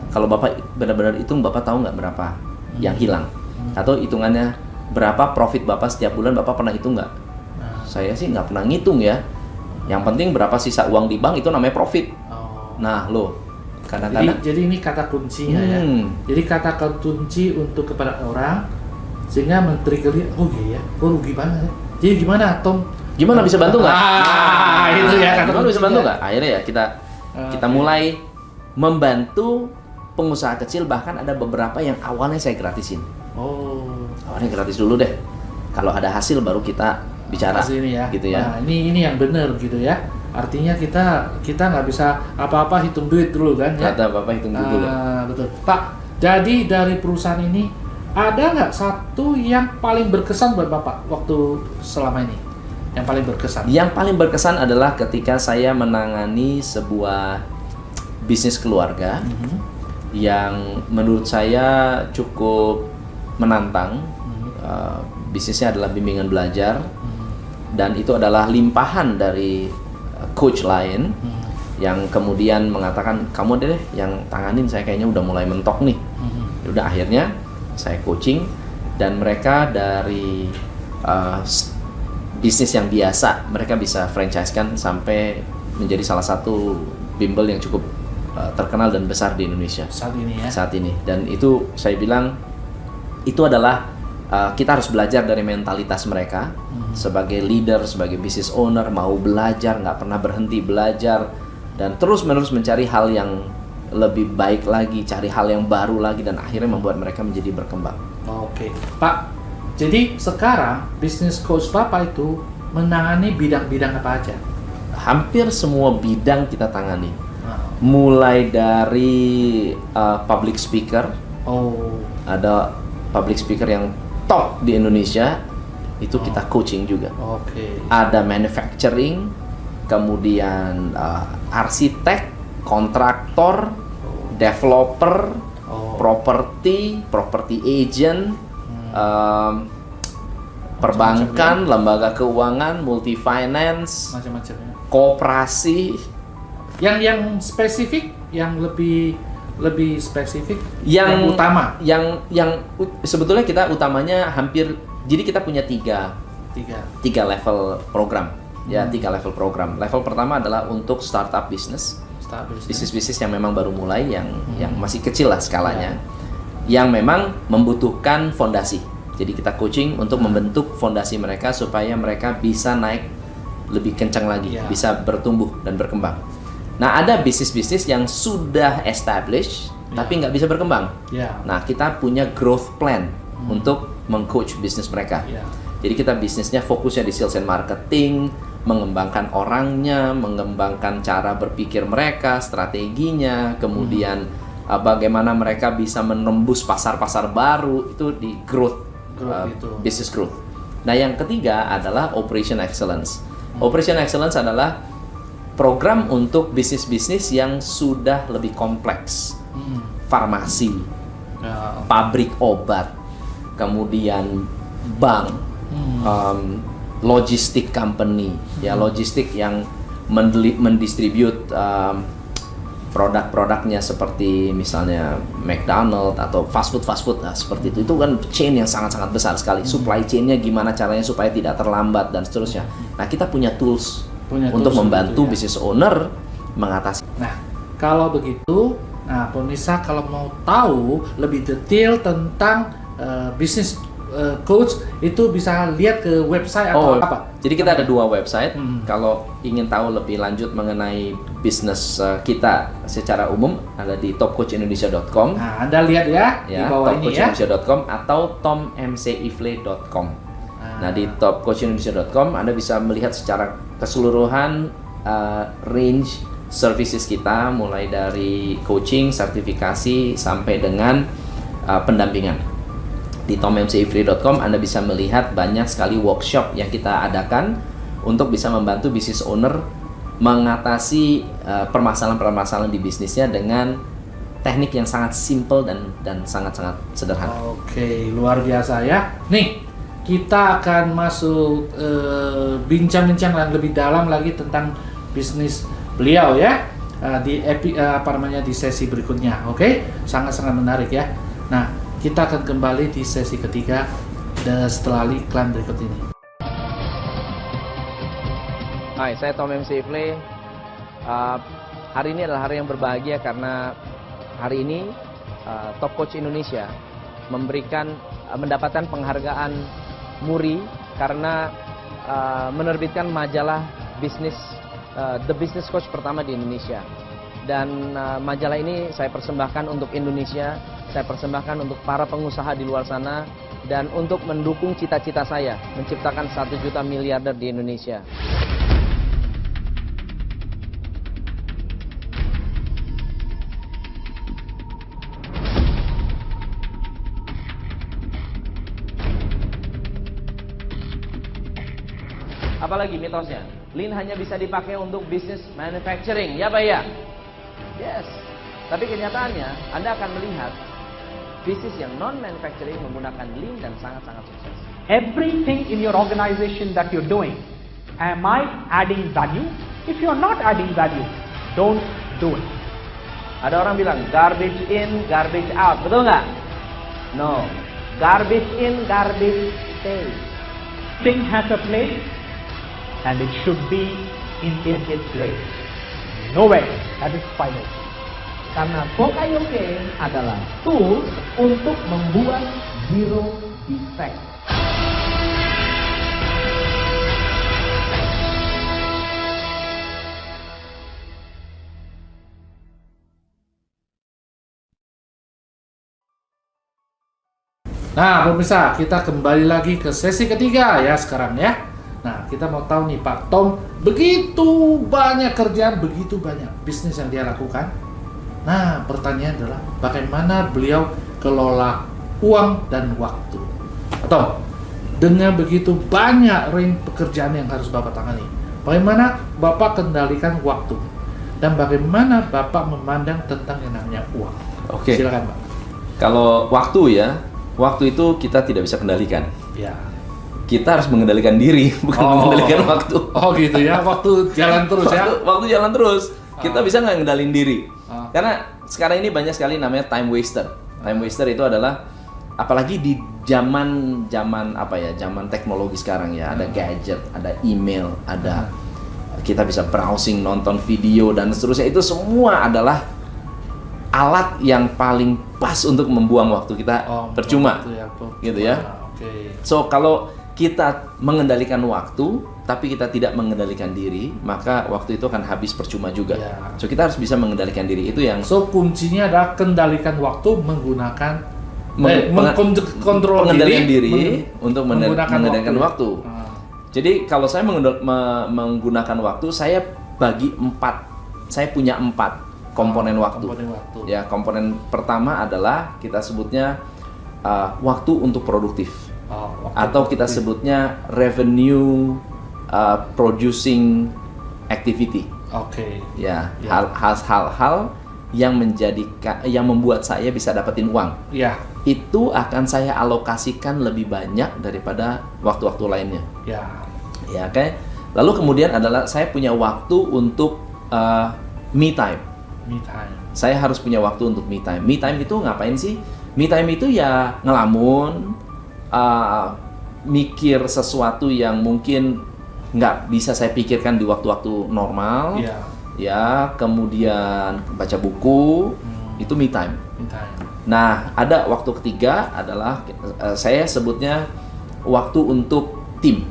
Kalau Bapak benar-benar hitung, Bapak tahu nggak berapa yang hilang? Atau hitungannya berapa profit Bapak setiap bulan, Bapak pernah hitung nggak? Saya sih nggak pernah ngitung ya. Yang penting berapa sisa uang di bank itu namanya profit. Nah loh, kadang-kadang. Jadi ini kata kuncinya ya. Jadi kata kunci untuk kepada orang sehingga men-trigger dia, rugi banget. Jadi gimana Tom? Gimana bisa bantu nggak? Itu ya kata gimana bisa bantu nggak? Akhirnya ya kita mulai membantu pengusaha kecil, bahkan ada beberapa yang awalnya saya gratisin. Awalnya gratis dulu deh. Kalau ada hasil baru kita bicara ini ya. Gitu ya. Nah, ini yang benar gitu ya. Artinya kita nggak bisa apa-apa hitung duit dulu kan ya. Kata Bapak hitung duit dulu. Betul. Pak, jadi dari perusahaan ini ada nggak satu yang paling berkesan buat Bapak waktu selama ini? Yang paling berkesan? Yang paling berkesan adalah ketika saya menangani sebuah bisnis keluarga yang menurut saya cukup menantang. Bisnisnya adalah bimbingan belajar. Dan itu adalah limpahan dari coach lain yang kemudian mengatakan, kamu deh yang tanganin, saya kayaknya udah mulai mentok nih. Udah akhirnya saya coaching dan mereka dari bisnis yang biasa mereka bisa franchise-kan sampai menjadi salah satu bimbel yang cukup terkenal dan besar di Indonesia saat ini. Dan itu saya bilang itu adalah kita harus belajar dari mentalitas mereka sebagai leader, sebagai business owner, mau belajar, nggak pernah berhenti belajar dan terus-menerus mencari hal yang lebih baik lagi, cari hal yang baru lagi dan akhirnya membuat mereka menjadi berkembang. Oke, Pak. Jadi sekarang business coach Bapak itu menangani bidang-bidang apa aja? Hampir semua bidang kita tangani. Mulai dari public speaker. Ada public speaker yang top di Indonesia, itu kita coaching juga. Ada manufacturing, kemudian arsitek, kontraktor, developer, property agent, perbankan, lembaga keuangan, multi finance, macam-macam ya. Koperasi. Yang spesifik, yang lebih spesifik, yang utama, yang sebetulnya kita utamanya hampir, jadi kita punya tiga level program ya. 3 level program. Level pertama adalah untuk startup business, bisnis-bisnis yang memang baru mulai, yang masih kecil lah skalanya, yang memang membutuhkan fondasi. Jadi kita coaching untuk membentuk fondasi mereka supaya mereka bisa naik lebih kencang lagi, bisa bertumbuh dan berkembang. Nah, ada bisnis-bisnis yang sudah established tapi nggak bisa berkembang. Nah, kita punya growth plan untuk meng-coach bisnis mereka. Jadi kita bisnisnya fokusnya di sales and marketing, mengembangkan orangnya, mengembangkan cara berpikir mereka, strateginya, kemudian bagaimana mereka bisa menembus pasar-pasar baru, itu di growth, business growth. Nah, yang ketiga adalah operation excellence. Operation excellence adalah program untuk bisnis-bisnis yang sudah lebih kompleks. Farmasi, pabrik obat, kemudian bank, logistik company, ya logistik yang mendistribute produk-produknya seperti misalnya McDonald atau fast food seperti itu kan chain yang sangat-sangat besar sekali. Supply chainnya gimana caranya supaya tidak terlambat dan seterusnya. Nah, kita punya tools untuk membantu bisnis owner mengatasi. Nah, kalau begitu, pemirsa kalau mau tahu lebih detail tentang bisnis coach itu bisa lihat ke website atau apa? Jadi kita ada 2 website. Kalau ingin tahu lebih lanjut mengenai bisnis kita secara umum, ada di topcoachindonesia.com. Nah, Anda lihat ya di bawah ini ya. topcoachindonesia.com atau tommcifle.com. Nah, di topcoachindonesia.com Anda bisa melihat secara keseluruhan range services kita, mulai dari coaching, sertifikasi sampai dengan pendampingan. Di tommcifle.com Anda bisa melihat banyak sekali workshop yang kita adakan untuk bisa membantu business owner mengatasi permasalahan-permasalahan di bisnisnya dengan teknik yang sangat simple dan sangat-sangat sederhana. Oke, luar biasa ya. Nih, kita akan masuk bincang-bincang yang lebih dalam lagi tentang bisnis beliau ya di di sesi berikutnya. Oke, sangat-sangat menarik ya. Nah, kita akan kembali di sesi ketiga setelah iklan berikut ini. Hai, saya Tom McCifle. Hari ini adalah hari yang berbahagia karena hari ini Top Coach Indonesia mendapatkan penghargaan Muri karena menerbitkan majalah bisnis The Business Coach pertama di Indonesia. Dan majalah ini saya persembahkan untuk Indonesia, saya persembahkan untuk para pengusaha di luar sana, dan untuk mendukung cita-cita saya menciptakan 1 juta miliarder di Indonesia. Apalagi mitosnya, Lean hanya bisa dipakai untuk bisnis manufacturing, ya Pak ya? Yes. Tapi kenyataannya, Anda akan melihat bisnis yang non-manufacturing menggunakan Lean dan sangat-sangat sukses. Everything in your organization that you're doing, am I adding value? If you're not adding value, don't do it. Ada orang bilang, garbage in, garbage out. Betul nggak? No. Garbage in, garbage stay. Thing has a place, and it should be in its place. Nowhere. That is final. Karena Poka-Yoke adalah tools untuk membuat zero defect. Nah, pemirsa, kita kembali lagi ke sesi ketiga ya sekarang ya. Nah, kita mau tahu nih Pak Tom, begitu banyak kerjaan, begitu banyak bisnis yang dia lakukan. Nah, pertanyaan adalah bagaimana beliau kelola uang dan waktu. Tom, dengan begitu banyak range pekerjaan yang harus Bapak tangani, bagaimana Bapak kendalikan waktu? Dan bagaimana Bapak memandang tentang yang namanya uang? Oke. Silakan, Pak. Kalau waktu ya, waktu itu kita tidak bisa kendalikan. Ya. Kita harus mengendalikan diri, bukan mengendalikan waktu. Oh gitu ya, waktu jalan terus ya. Waktu jalan terus. Kita bisa nggak ngendalin diri. Karena sekarang ini banyak sekali namanya time waster. Time waster itu adalah apalagi di zaman apa ya, zaman teknologi sekarang ya, ada gadget, ada email, ada kita bisa browsing, nonton video dan seterusnya. Itu semua adalah alat yang paling pas untuk membuang waktu kita percuma, gitu ya. So kalau kita mengendalikan waktu, tapi kita tidak mengendalikan diri, maka waktu itu akan habis percuma juga. So kita harus bisa mengendalikan diri, itu yang. So kuncinya adalah kendalikan waktu menggunakan kontrol pengendalian diri untuk mengendalikan waktu. Jadi kalau saya menggunakan waktu, saya bagi 4. Saya punya 4 komponen waktu. Ya, komponen pertama adalah kita sebutnya waktu untuk produktif. Atau kita sebutnya revenue producing activity. Ya, hal-hal yang membuat saya bisa dapetin uang. Itu akan saya alokasikan lebih banyak daripada waktu-waktu lainnya. Ya, oke. Lalu kemudian adalah saya punya waktu untuk me time. Saya harus punya waktu untuk me time. Me time itu ngapain sih? Me time itu ya ngelamun, mikir sesuatu yang mungkin nggak bisa saya pikirkan di waktu-waktu normal. Ya, kemudian baca buku, itu me time. Nah, ada waktu ketiga adalah saya sebutnya waktu untuk tim.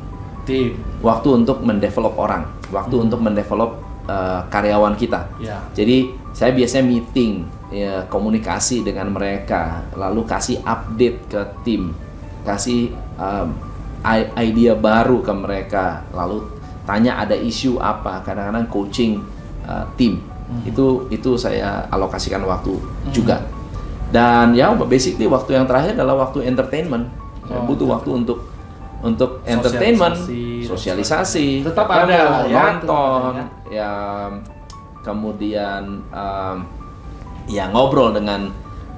Waktu untuk mendevelop orang, waktu untuk mendevelop karyawan kita. Jadi saya biasanya meeting, ya, komunikasi dengan mereka, lalu kasih update ke tim, kasih idea baru ke mereka, lalu tanya ada isu apa, kadang-kadang coaching tim. Itu saya alokasikan waktu juga. Dan ya basically waktu yang terakhir adalah waktu entertainment. Saya butuh waktu untuk entertainment, sosialisasi, tetap ada nonton, ya, kemudian ya ngobrol dengan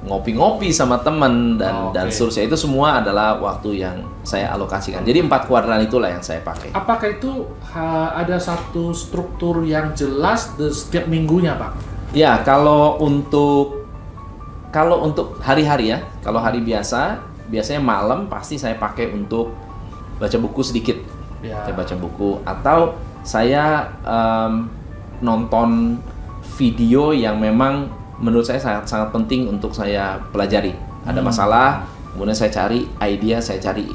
ngopi-ngopi sama teman dan seterusnya. Itu semua adalah waktu yang saya alokasikan. Jadi 4 kuadran itulah yang saya pakai. Apakah itu ada satu struktur yang jelas di setiap minggunya, Pak? Ya, kalau untuk hari-hari ya, kalau hari biasanya malam pasti saya pakai untuk baca buku sedikit. Saya baca buku atau saya nonton video yang memang menurut saya sangat penting untuk saya pelajari. Ada masalah, kemudian saya cari idea, saya cari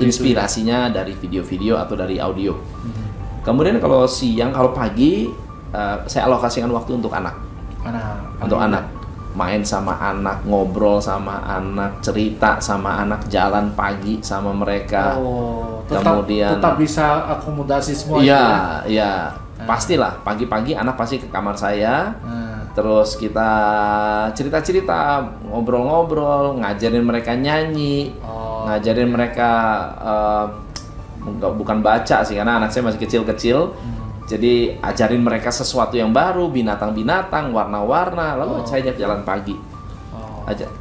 inspirasinya dari video-video atau dari audio. Kemudian kalau pagi, saya alokasikan waktu untuk anak. Main sama anak, ngobrol sama anak, cerita sama anak, jalan pagi sama mereka. Kemudian tetap bisa akomodasi semua. Iya. Pastilah pagi-pagi anak pasti ke kamar saya. Terus kita cerita-cerita, ngobrol-ngobrol, ngajarin mereka nyanyi, ngajarin mereka bukan baca sih karena anak saya masih kecil-kecil. Jadi ajarin mereka sesuatu yang baru, binatang-binatang, warna-warna, lalu saya ajak jalan pagi.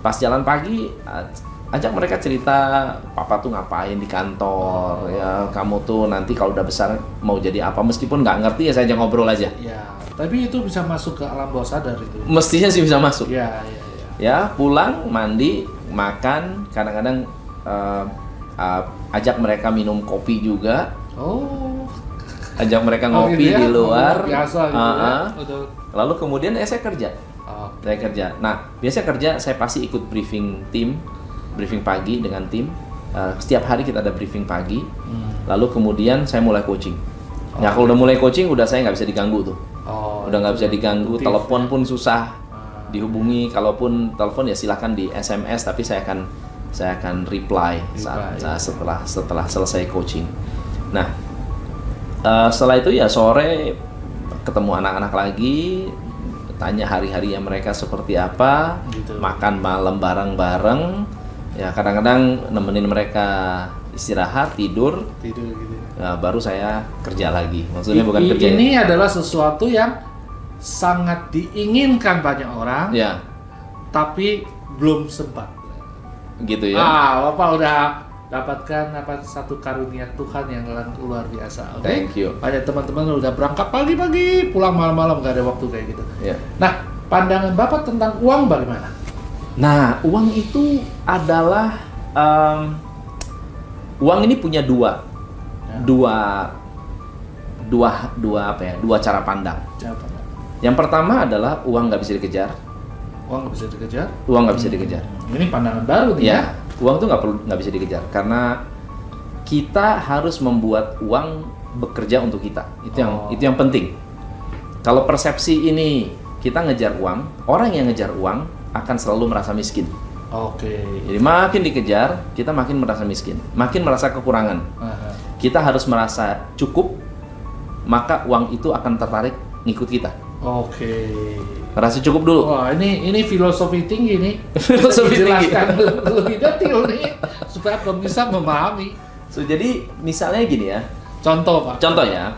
Pas jalan pagi, ajak mereka cerita, papa tuh ngapain di kantor, ya kamu tuh nanti kalau udah besar mau jadi apa, meskipun nggak ngerti ya saya ajak ngobrol aja. Tapi itu bisa masuk ke alam bawah sadar itu. Mestinya sih bisa masuk. Ya, pulang, mandi, makan, kadang-kadang ajak mereka minum kopi juga. Ajak mereka ngopi di luar. Biasa gitu ya. Lalu kemudian saya kerja. Saya kerja. Nah, biasanya kerja saya pasti ikut briefing pagi dengan tim. Setiap hari kita ada briefing pagi. Lalu kemudian saya mulai coaching. Nah, kalau udah mulai coaching, udah saya nggak bisa diganggu tuh. Udah nggak bisa diganggu. Telepon pun susah dihubungi. Kalaupun telepon ya silahkan di SMS. Tapi saya akan reply setelah selesai coaching. Nah, setelah itu ya sore ketemu anak-anak lagi, tanya hari-harinya mereka seperti apa, makan malam bareng-bareng. Ya kadang-kadang nemenin mereka istirahat, tidur gitu. Nah, baru saya kerja lagi. Maksudnya bukan kerja. Ini adalah sesuatu yang sangat diinginkan banyak orang. Tapi belum sempat. Gitu ya. Bapak udah dapatkan satu karunia Tuhan yang luar biasa. Thank you. Banyak teman-teman udah berangkat pagi-pagi, pulang malam-malam, nggak ada waktu kayak gitu. Nah, pandangan Bapak tentang uang bagaimana? Nah, uang itu adalah uang ini punya dua dua cara pandang. Yang pertama adalah uang nggak bisa dikejar. Uang nggak bisa dikejar? Uang nggak bisa dikejar. Ini pandangan baru nih ya. Uang tuh nggak bisa dikejar karena kita harus membuat uang bekerja untuk kita. Itu yang penting. Kalau persepsi ini kita ngejar uang, orang yang ngejar uang akan selalu merasa miskin. Jadi makin dikejar, kita makin merasa miskin, makin merasa kekurangan. Kita harus merasa cukup, maka uang itu akan tertarik ngikut kita. Merasa cukup dulu. Wah, ini filosofi tinggi nih. Filosofi tinggi. Jelaskan lebih detail nih supaya pemirsa memahami. Jadi misalnya gini ya. Contoh, Pak. Contoh ya.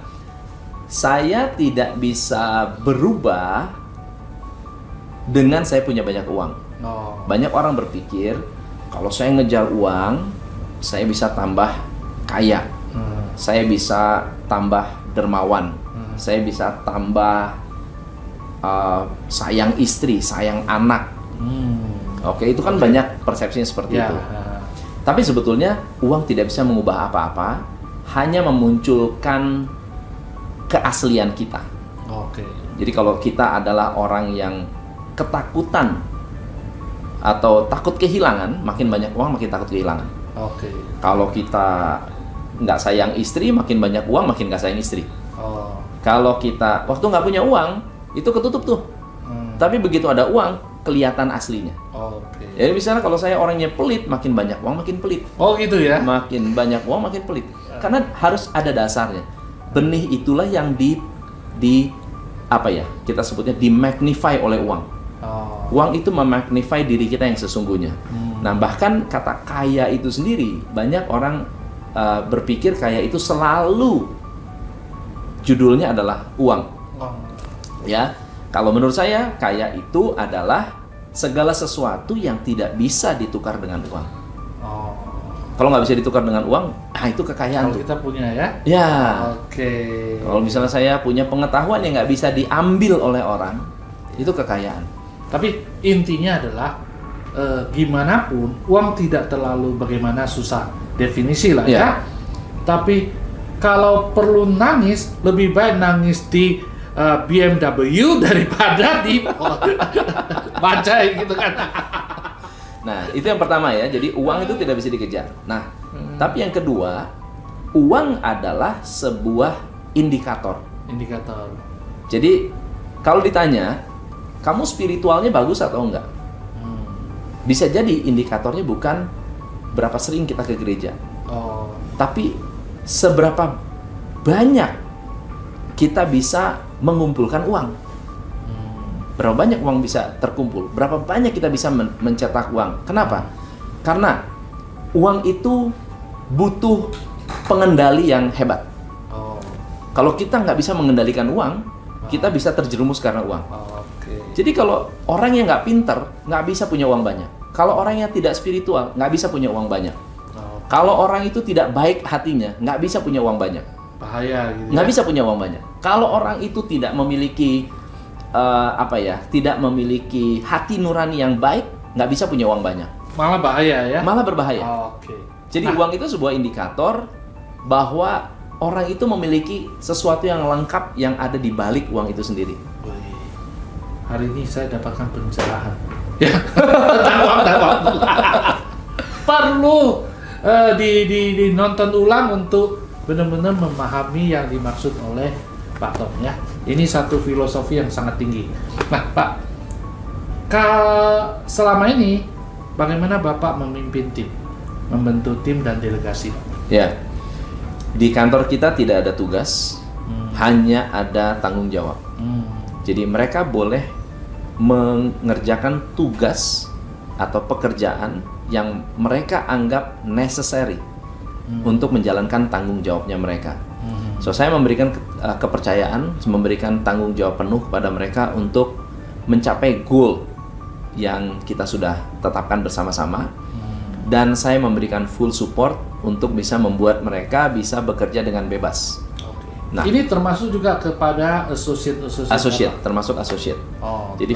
Saya tidak bisa berubah dengan saya punya banyak uang. Banyak orang berpikir kalau saya ngejar uang, saya bisa tambah kaya, saya bisa tambah dermawan, saya bisa tambah sayang istri, sayang anak. Itu kan banyak persepsinya seperti itu. Tapi sebetulnya uang tidak bisa mengubah apa-apa, hanya memunculkan keaslian kita. Jadi kalau kita adalah orang yang ketakutan atau takut kehilangan, makin banyak uang makin takut kehilangan. Kalau kita nggak sayang istri, makin banyak uang makin nggak sayang istri. Kalau kita waktu nggak punya uang, itu ketutup tuh. Tapi begitu ada uang, kelihatan aslinya. Jadi misalnya kalau saya orangnya pelit, makin banyak uang makin pelit. Gitu ya? Makin banyak uang makin pelit. Karena harus ada dasarnya. Benih itulah yang kita sebutnya di-magnify oleh uang. Uang itu memagnify diri kita yang sesungguhnya. Nah, bahkan kata kaya itu sendiri, banyak orang berpikir kaya itu selalu judulnya adalah uang. Ya, kalau menurut saya kaya itu adalah segala sesuatu yang tidak bisa ditukar dengan uang. Kalau nggak bisa ditukar dengan uang, itu kekayaan. Kalau kita punya ya? Ya. Kalau misalnya saya punya pengetahuan yang nggak bisa diambil oleh orang, itu kekayaan. Tapi intinya adalah gimana pun uang tidak terlalu bagaimana susah definisi lah ya. Tapi kalau perlu nangis, lebih baik nangis di BMW daripada di bajai gitu kan. Nah, itu yang pertama ya. Jadi uang itu tidak bisa dikejar. Nah, tapi yang kedua, uang adalah sebuah indikator. Jadi kalau ditanya, kamu spiritualnya bagus atau enggak? Bisa jadi indikatornya bukan berapa sering kita ke gereja, tapi seberapa banyak kita bisa mengumpulkan uang. Berapa banyak uang bisa terkumpul? Berapa banyak kita bisa mencetak uang? Kenapa? Karena uang itu butuh pengendali yang hebat. Kalau kita nggak bisa mengendalikan uang, kita bisa terjerumus karena uang. Jadi kalau orang yang nggak pinter, nggak bisa punya uang banyak. Kalau orang yang tidak spiritual, nggak bisa punya uang banyak. Kalau orang itu tidak baik hatinya, nggak bisa punya uang banyak. Bahaya gitu. Nggak bisa punya uang banyak. Kalau orang itu tidak memiliki tidak memiliki hati nurani yang baik, nggak bisa punya uang banyak. Malah bahaya ya? Malah berbahaya. Jadi uang itu sebuah indikator bahwa orang itu memiliki sesuatu yang lengkap yang ada di balik uang itu sendiri. Hari ini saya dapatkan pencerahan. Ya, tentang uang. Perlu dinonton ulang untuk benar-benar memahami yang dimaksud oleh Pak Tom ya. Ini satu filosofi yang sangat tinggi. Nah, Pak, selama ini bagaimana Bapak memimpin tim, membentuk tim dan delegasi? Ya, di kantor kita tidak ada tugas, hanya ada tanggung jawab. Jadi mereka boleh mengerjakan tugas atau pekerjaan yang mereka anggap necessary untuk menjalankan tanggung jawabnya mereka. So saya memberikan kepercayaan, memberikan tanggung jawab penuh kepada mereka untuk mencapai goal yang kita sudah tetapkan bersama-sama, dan saya memberikan full support untuk bisa membuat mereka bisa bekerja dengan bebas. Nah, ini termasuk juga kepada associate, termasuk associate. Jadi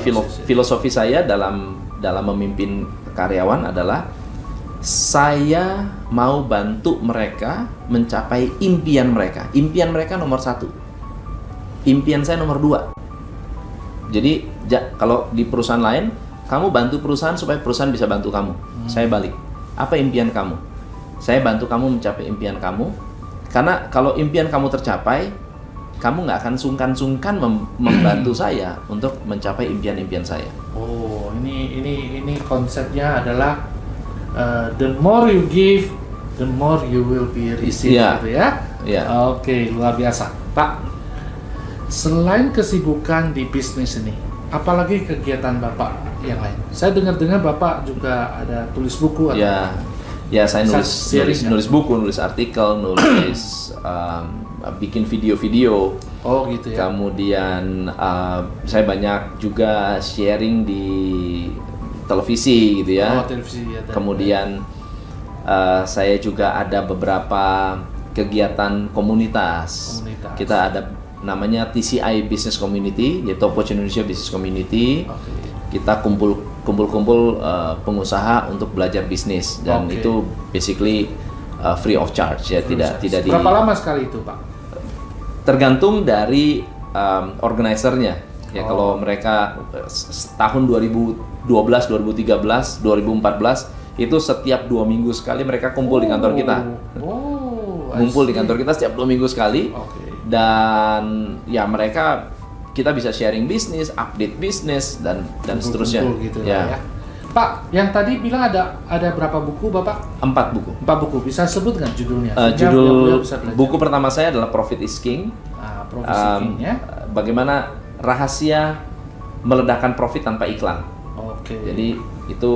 filosofi saya dalam memimpin karyawan adalah saya mau bantu mereka mencapai impian mereka. Impian mereka nomor satu. impian saya nomor 2. Jadi kalau di perusahaan lain, kamu bantu perusahaan supaya perusahaan bisa bantu kamu. Saya balik. Apa impian kamu? Saya bantu kamu mencapai impian kamu. Karena kalau impian kamu tercapai, kamu nggak akan sungkan-sungkan membantu saya untuk mencapai impian-impian saya. Oh, ini konsepnya adalah the more you give, the more you will be received, gitu ya? Iya. Oke, luar biasa, Pak. Selain kesibukan di bisnis ini, apalagi kegiatan Bapak yang lain? Saya dengar-dengar Bapak juga ada tulis buku atau Ya, saya nulis buku, nulis artikel, nulis bikin video-video. Oh, gitu ya. Kemudian saya banyak juga sharing di televisi gitu ya. Oh, televisi ya. Kemudian saya juga ada beberapa kegiatan komunitas. Kita ada namanya TCI Business Community, yaitu Top Watch Indonesia Business Community. Kita kumpul-kumpul pengusaha untuk belajar bisnis, dan itu basically free of charge ya, tidak di. Berapa lama sekali itu, Pak? Tergantung dari organizernya ya. Kalau mereka tahun 2012, 2013, 2014 itu setiap 2 minggu sekali mereka kumpul di kantor kita. Kumpul di kantor kita setiap 2 minggu sekali. Dan ya mereka, kita bisa sharing bisnis, update bisnis dan seterusnya. Gitu ya. Pak, yang tadi bilang ada berapa buku Bapak? 4 buku. 4 buku. Bisa sebut nggak judulnya? Judul buku pertama saya adalah Profit is King. Profit is King ya. Bagaimana rahasia meledakkan profit tanpa iklan. Jadi itu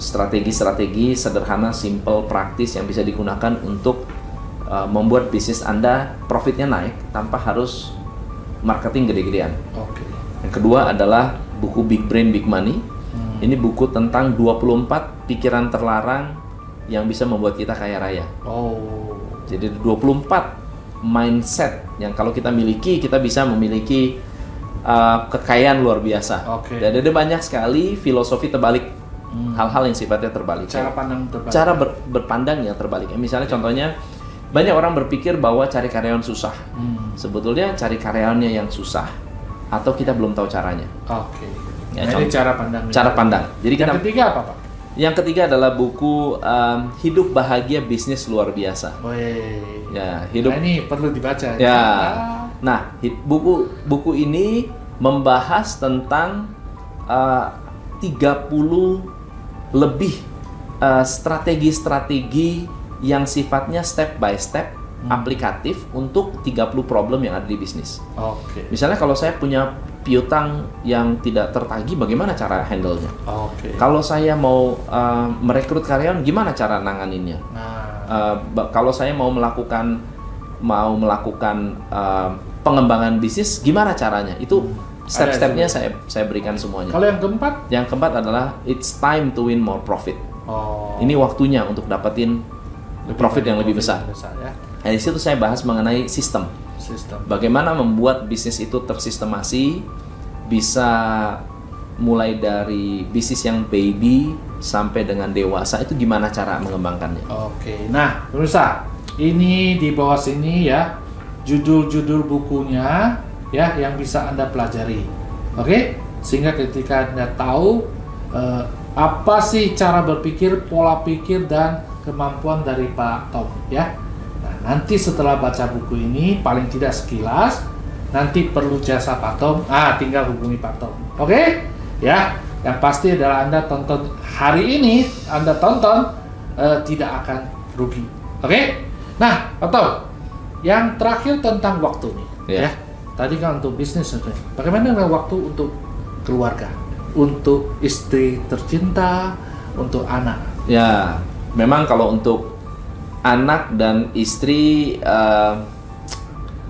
strategi-strategi sederhana, simple, praktis yang bisa digunakan untuk membuat bisnis Anda profitnya naik tanpa harus marketing gede-gedean. Yang kedua adalah buku Big Brain Big Money. Ini buku tentang 24 pikiran terlarang yang bisa membuat kita kaya raya. Jadi 24 mindset yang kalau kita miliki, kita bisa memiliki kekayaan luar biasa. Dan ada banyak sekali filosofi terbalik, hal-hal yang sifatnya terbalik. Cara pandang terbalik. Cara berpandang yang terbalik. Misalnya contohnya, banyak orang berpikir bahwa cari karyawan susah. Sebetulnya cari karyawannya yang susah, atau kita belum tahu caranya. Ya, ini cara pandang. Cara pandang. Jadi yang ketiga apa, Pak? Yang ketiga adalah buku Hidup Bahagia Bisnis Luar Biasa. Ya, hidup. Nah, ini perlu dibaca. Ya. Nah, buku ini membahas tentang 30 lebih strategi-strategi yang sifatnya step by step, aplikatif untuk 30 problem yang ada di bisnis. Misalnya kalau saya punya piutang yang tidak tertagih, bagaimana cara handle-nya? Kalau saya mau merekrut karyawan, gimana cara nanganinnya? Kalau saya mau melakukan pengembangan bisnis, gimana caranya? Itu step-stepnya saya berikan semuanya. Kalau yang keempat? Yang keempat adalah it's time to win more profit. Ini waktunya untuk dapetin profit yang lebih besar. Ya. Nah, di situ saya bahas mengenai sistem. Bagaimana membuat bisnis itu tersistemasi, bisa mulai dari bisnis yang baby sampai dengan dewasa, itu gimana cara mengembangkannya. Nah, pemirsa, ini di bawah sini ya judul-judul bukunya ya yang bisa Anda pelajari. Sehingga ketika Anda tahu apa sih cara berpikir, pola pikir dan kemampuan dari Pak Tom ya. Nah, nanti setelah baca buku ini paling tidak sekilas, nanti perlu jasa Pak Tom, tinggal hubungi Pak Tom. Ya, yang pasti adalah Anda tonton hari ini, Anda tonton tidak akan rugi. Nah, Pak Tom, yang terakhir tentang waktu nih ya. Tadi kan untuk bisnis, bagaimana dengan waktu untuk keluarga, untuk istri tercinta, untuk anak? Ya, memang kalau untuk anak dan istri,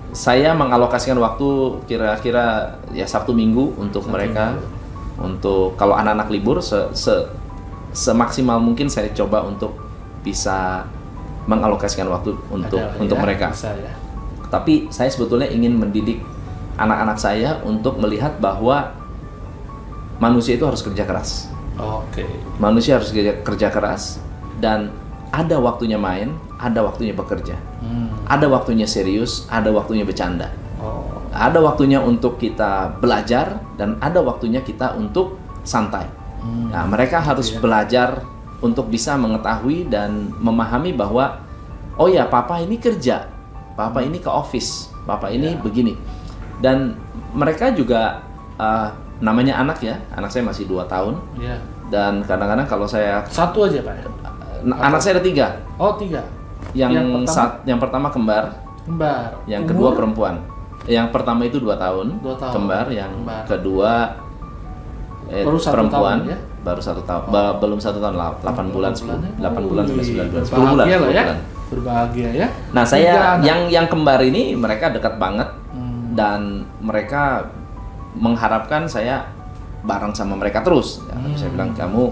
saya mengalokasikan waktu kira-kira ya Sabtu Minggu untuk mereka. Untuk kalau anak-anak libur, semaksimal mungkin saya coba untuk bisa mengalokasikan waktu untuk mereka. Bisa, ya. Tapi saya sebetulnya ingin mendidik anak-anak saya untuk melihat bahwa manusia itu harus kerja keras. Manusia harus kerja keras, dan ada waktunya main, ada waktunya bekerja, ada waktunya serius, ada waktunya bercanda. Ada waktunya untuk kita belajar dan ada waktunya kita untuk santai. Nah, mereka harus belajar untuk bisa mengetahui dan memahami bahwa oh ya, papa ini kerja, papa ini ke office, papa ini begini. Dan mereka juga namanya anak ya, anak saya masih 2 tahun. Dan kadang-kadang kalau saya satu aja Pak ya? Anak saya ada 3. Oh 3. Yang pertama kembar. Yang kedua perempuan. Yang pertama itu 2 tahun, kembar. Yang kedua baru perempuan, tahun, ya? baru 1 tahun, belum 1 tahun, 8 bulan, 8 bulan sampai 9 bulan, 10 bulan, Berbahagia lah ya. 10 bulan. Berbahagia ya. Nah saya yang kembar ini mereka dekat banget dan mereka mengharapkan saya bareng sama mereka terus. Saya bilang kamu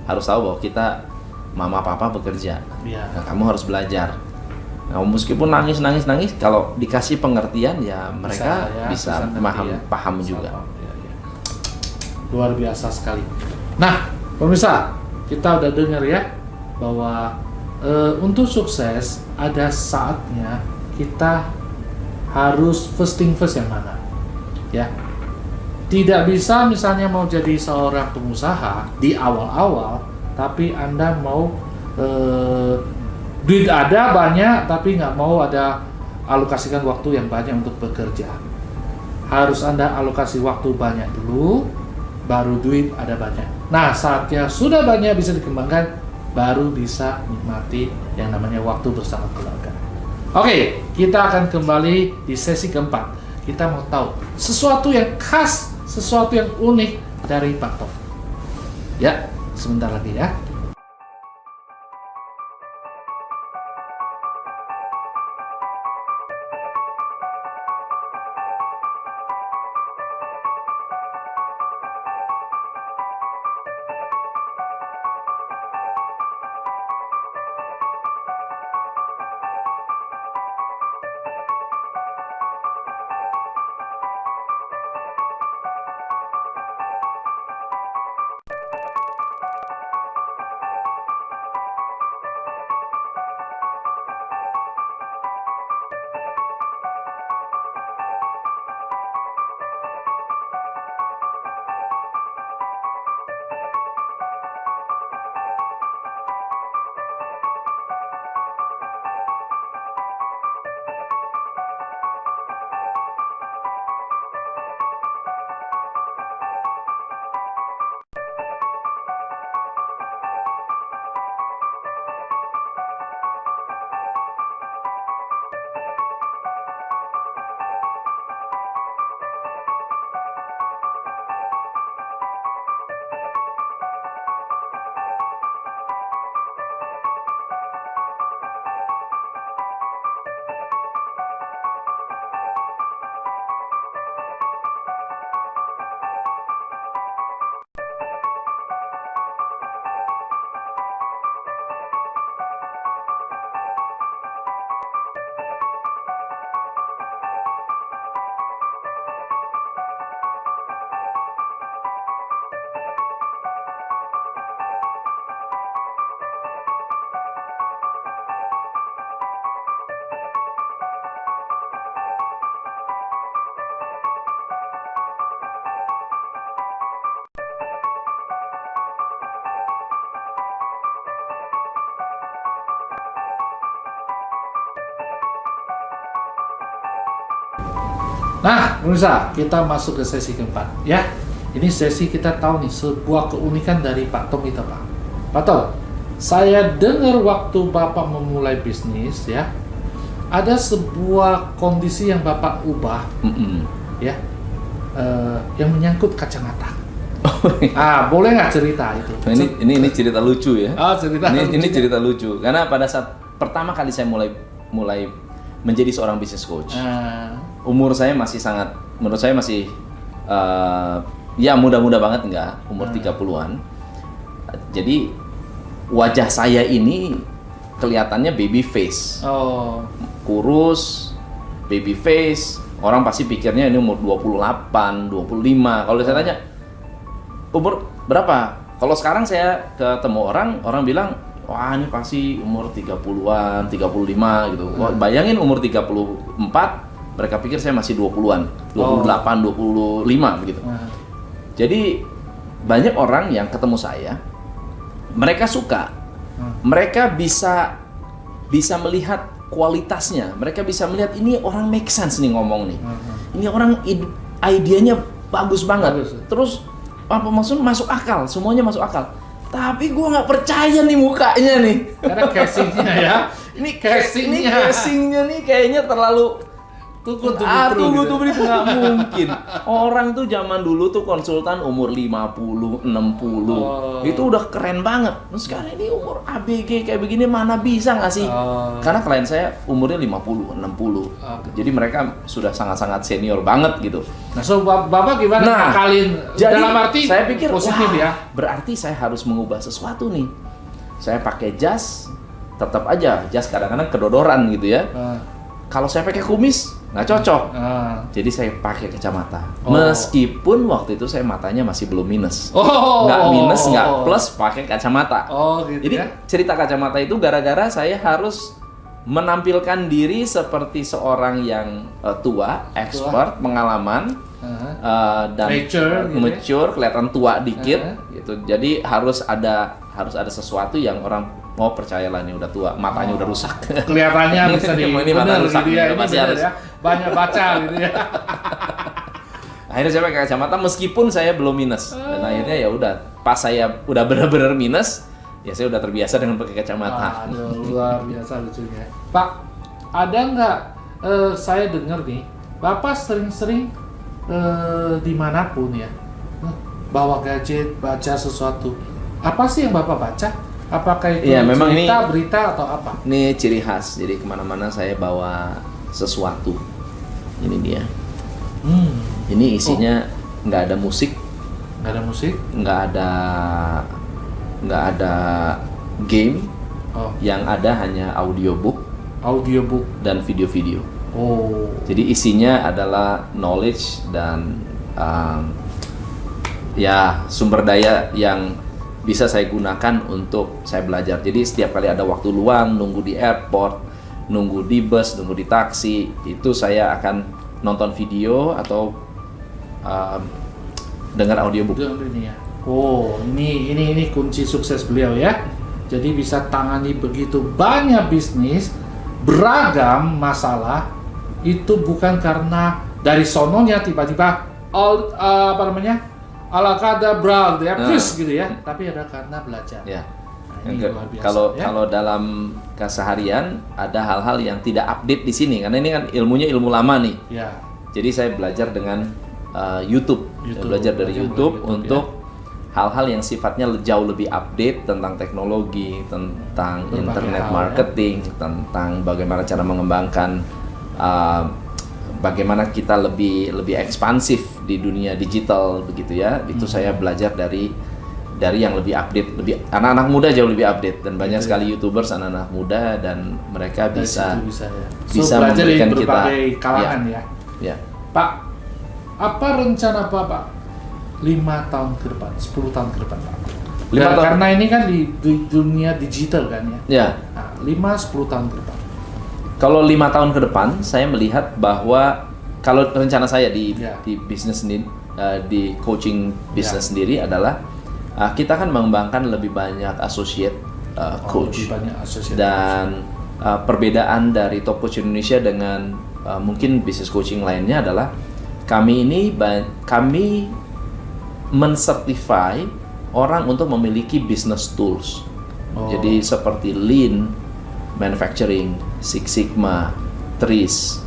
harus tahu bahwa kita mama papa bekerja, nah, kamu harus belajar. Nah, meskipun nangis, kalau dikasih pengertian ya mereka bisa paham juga. Luar biasa sekali. Nah, pemirsa, kita udah dengar ya bahwa untuk sukses ada saatnya kita harus first thing first yang mana, ya. Tidak bisa misalnya mau jadi seorang pengusaha di awal-awal, tapi Anda mau duit ada banyak, tapi nggak mau ada alokasikan waktu yang banyak untuk bekerja. Harus Anda alokasi waktu banyak dulu, baru duit ada banyak. Nah, saatnya sudah banyak bisa dikembangkan, baru bisa nikmati yang namanya waktu bersama keluarga. Oke, kita akan kembali di sesi keempat. Kita mau tahu sesuatu yang khas, sesuatu yang unik dari Pak Tom. Ya, sebentar lagi ya. Nah, pemirsa, kita masuk ke sesi keempat ya. Ini sesi kita tahu nih sebuah keunikan dari Pak Tom kita, Pak. Pak Tom, saya dengar waktu Bapak memulai bisnis ya, ada sebuah kondisi yang Bapak ubah, ya, yang menyangkut kacamata. Boleh nggak cerita itu? Nah, ini cerita lucu ya. Ini lucu. cerita lucu karena pada saat pertama kali saya mulai menjadi seorang business coach. Umur saya masih sangat, menurut saya masih ya muda-muda banget, enggak, umur 30-an. Jadi wajah saya ini kelihatannya baby face. Kurus, baby face. Orang pasti pikirnya ini umur 28, 25. Kalau saya tanya umur berapa? Kalau sekarang saya ketemu orang bilang, wah ini pasti umur 30-an, 35 gitu. Wah, bayangin umur 34 Mereka pikir saya masih 20-an, 28, 25 begitu. Jadi banyak orang yang ketemu saya, mereka suka, mereka bisa melihat kualitasnya, mereka bisa melihat ini orang make sense nih ngomong nih, ini orang idenya bagus banget, terus apa maksud masuk akal, semuanya masuk akal. Tapi gue nggak percaya nih mukanya nih, karena casingnya ya, ini casingnya nih kayaknya terlalu tunggu nggak mungkin. Orang tuh zaman dulu tuh konsultan umur 50, 60 itu udah keren banget. Nah, sekarang ini umur ABG kayak begini mana bisa nggak sih? Karena klien saya umurnya 50, 60 jadi mereka sudah sangat-sangat senior banget gitu. Nah, so Bapak gimana ngakalin? Jadi Dalam arti saya pikir positif ya, berarti saya harus mengubah sesuatu nih. Saya pakai jas, tetap aja jas kadang-kadang kedodoran gitu ya. Kalau saya pakai kumis nggak cocok, jadi saya pakai kacamata. Meskipun waktu itu saya matanya masih belum minus, nggak minus nggak plus, pakai kacamata. Gitu Jadi ya? cerita kacamata itu gara-gara saya harus menampilkan diri seperti seorang yang tua, expert, pengalaman, dan mature, kelihatan tua dikit, gitu. Jadi harus ada sesuatu yang orang mau percayalah nih udah tua, matanya udah rusak. Kelihatannya bisa ini bener mata rusak gitu ya, nih, ini masih bener harus. ya, banyak baca gitu ya. Akhirnya saya pakai kacamata meskipun saya belum minus, dan akhirnya ya udah pas saya udah benar-benar minus, ya saya udah terbiasa dengan pakai kacamata. Aduh, luar biasa lucunya. Pak, ada nggak, saya dengar nih, Bapak sering-sering dimanapun ya, bawa gadget, baca sesuatu. Apa sih yang Bapak baca? Apakah itu memang berita atau apa? Ini ciri khas, jadi kemana-mana saya bawa sesuatu. Ini dia. Ini isinya nggak ada musik, nggak ada game, yang ada hanya audiobook dan video-video. Jadi isinya adalah knowledge dan sumber daya yang bisa saya gunakan untuk saya belajar. Jadi setiap kali ada waktu luang, nunggu di airport, nunggu di bus, nunggu di taksi, itu saya akan nonton video atau dengar audiobook. Ini ya. Ini kunci sukses beliau ya. Jadi bisa tangani begitu banyak bisnis, beragam masalah, itu bukan karena dari sononya tiba-tiba ala kadabra ya, gitu ya, tapi ada karena belajar. Ya. Nah, ini luar biasa, Kalau dalam keseharian ada hal-hal yang tidak update di sini, karena ini kan ilmunya ilmu lama nih. Ya. Jadi saya belajar dengan YouTube. Saya belajar dari YouTube untuk hal-hal yang sifatnya jauh lebih update tentang teknologi, tentang internet marketing, tentang bagaimana cara mengembangkan, bagaimana kita lebih ekspansif di dunia digital begitu ya. Itu saya belajar dari yang lebih update, anak-anak muda jauh lebih update, dan banyak sekali YouTubers anak-anak muda, dan mereka bisa belajar memberikan dari kita berbagai kalangan ya. Pak, apa rencana Bapak 5 tahun ke depan, 10 tahun ke depan, Pak? Karena ini kan di dunia digital kan ya. Nah, 5-10 tahun ke depan. Kalau 5 tahun ke depan, saya melihat bahwa kalau rencana saya di bisnis sendiri, di coaching bisnis sendiri adalah kita kan mengembangkan lebih banyak associate coach. Dan perbedaan dari Top Coach Indonesia dengan mungkin bisnis coaching lainnya adalah kami mensertify orang untuk memiliki business tools. Jadi seperti Lean Manufacturing, Six Sigma, TRIS,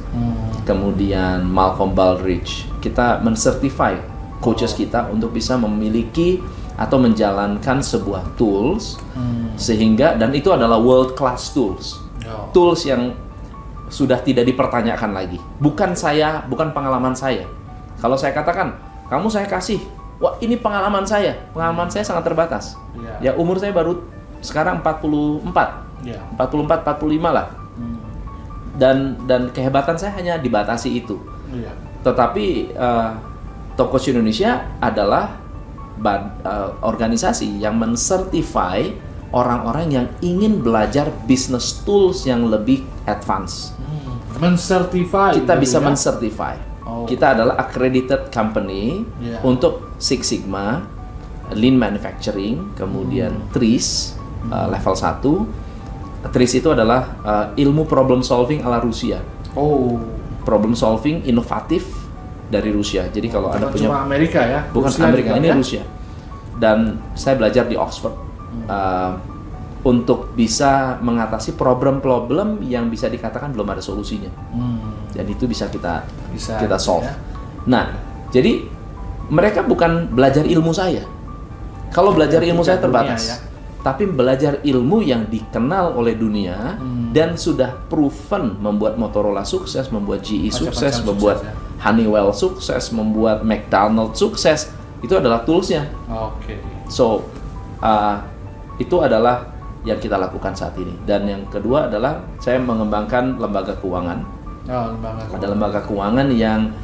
kemudian Malcolm Baldrige. Kita mensertify coaches kita untuk bisa memiliki atau menjalankan sebuah tools, sehingga, dan itu adalah world class tools. Tools yang sudah tidak dipertanyakan lagi. Bukan pengalaman saya. Kalau saya katakan, kamu saya kasih, wah ini pengalaman saya sangat terbatas. Ya umur saya baru sekarang 44, 45 lah. Dan kehebatan saya hanya dibatasi itu. Tetapi Top Coach Indonesia adalah organisasi yang mensertify orang-orang yang ingin belajar business tools yang lebih advance. Men-certify. Kita bisa ya? men-certify. Oh. Kita adalah accredited company untuk Six Sigma, Lean Manufacturing, kemudian TRIS level 1. TRIS itu adalah ilmu problem solving ala Rusia. Oh. Problem solving inovatif dari Rusia. Jadi kalau Anda punya cuma Amerika ya. Bukan Rusia Amerika, juga, ini ya? Rusia. Dan saya belajar di Oxford untuk bisa mengatasi problem-problem yang bisa dikatakan belum ada solusinya. Dan itu bisa kita solve. Ya. Nah, jadi mereka bukan belajar ilmu saya. Kalau belajar ilmu saya terbatas. Dunia, ya? Tapi belajar ilmu yang dikenal oleh dunia dan sudah proven membuat Motorola sukses, membuat GE sukses, membuat Honeywell sukses, membuat McDonald's sukses, itu adalah toolsnya. Oke. So itu adalah yang kita lakukan saat ini. Dan yang kedua adalah saya mengembangkan lembaga keuangan. Ada lembaga keuangan yang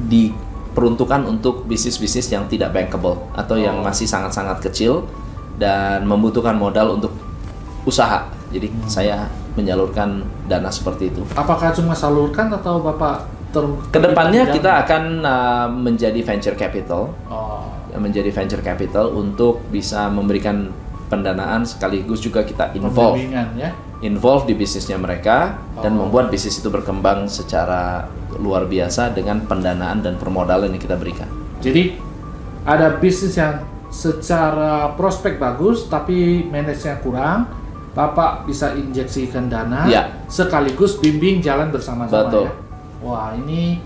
diperuntukkan untuk bisnis-bisnis yang tidak bankable atau yang masih sangat-sangat kecil dan membutuhkan modal untuk usaha. Jadi saya menyalurkan dana seperti itu. Apakah cuma salurkan atau Bapak Kedepannya kita akan menjadi venture capital, menjadi venture capital untuk bisa memberikan pendanaan sekaligus juga kita involve di bisnisnya mereka dan membuat bisnis itu berkembang secara luar biasa dengan pendanaan dan permodalan yang kita berikan. Jadi ada bisnis yang secara prospek bagus tapi manage-nya kurang, Bapak bisa injeksikan dana sekaligus bimbing jalan bersama-sama. Betul. Ya. Wah, ini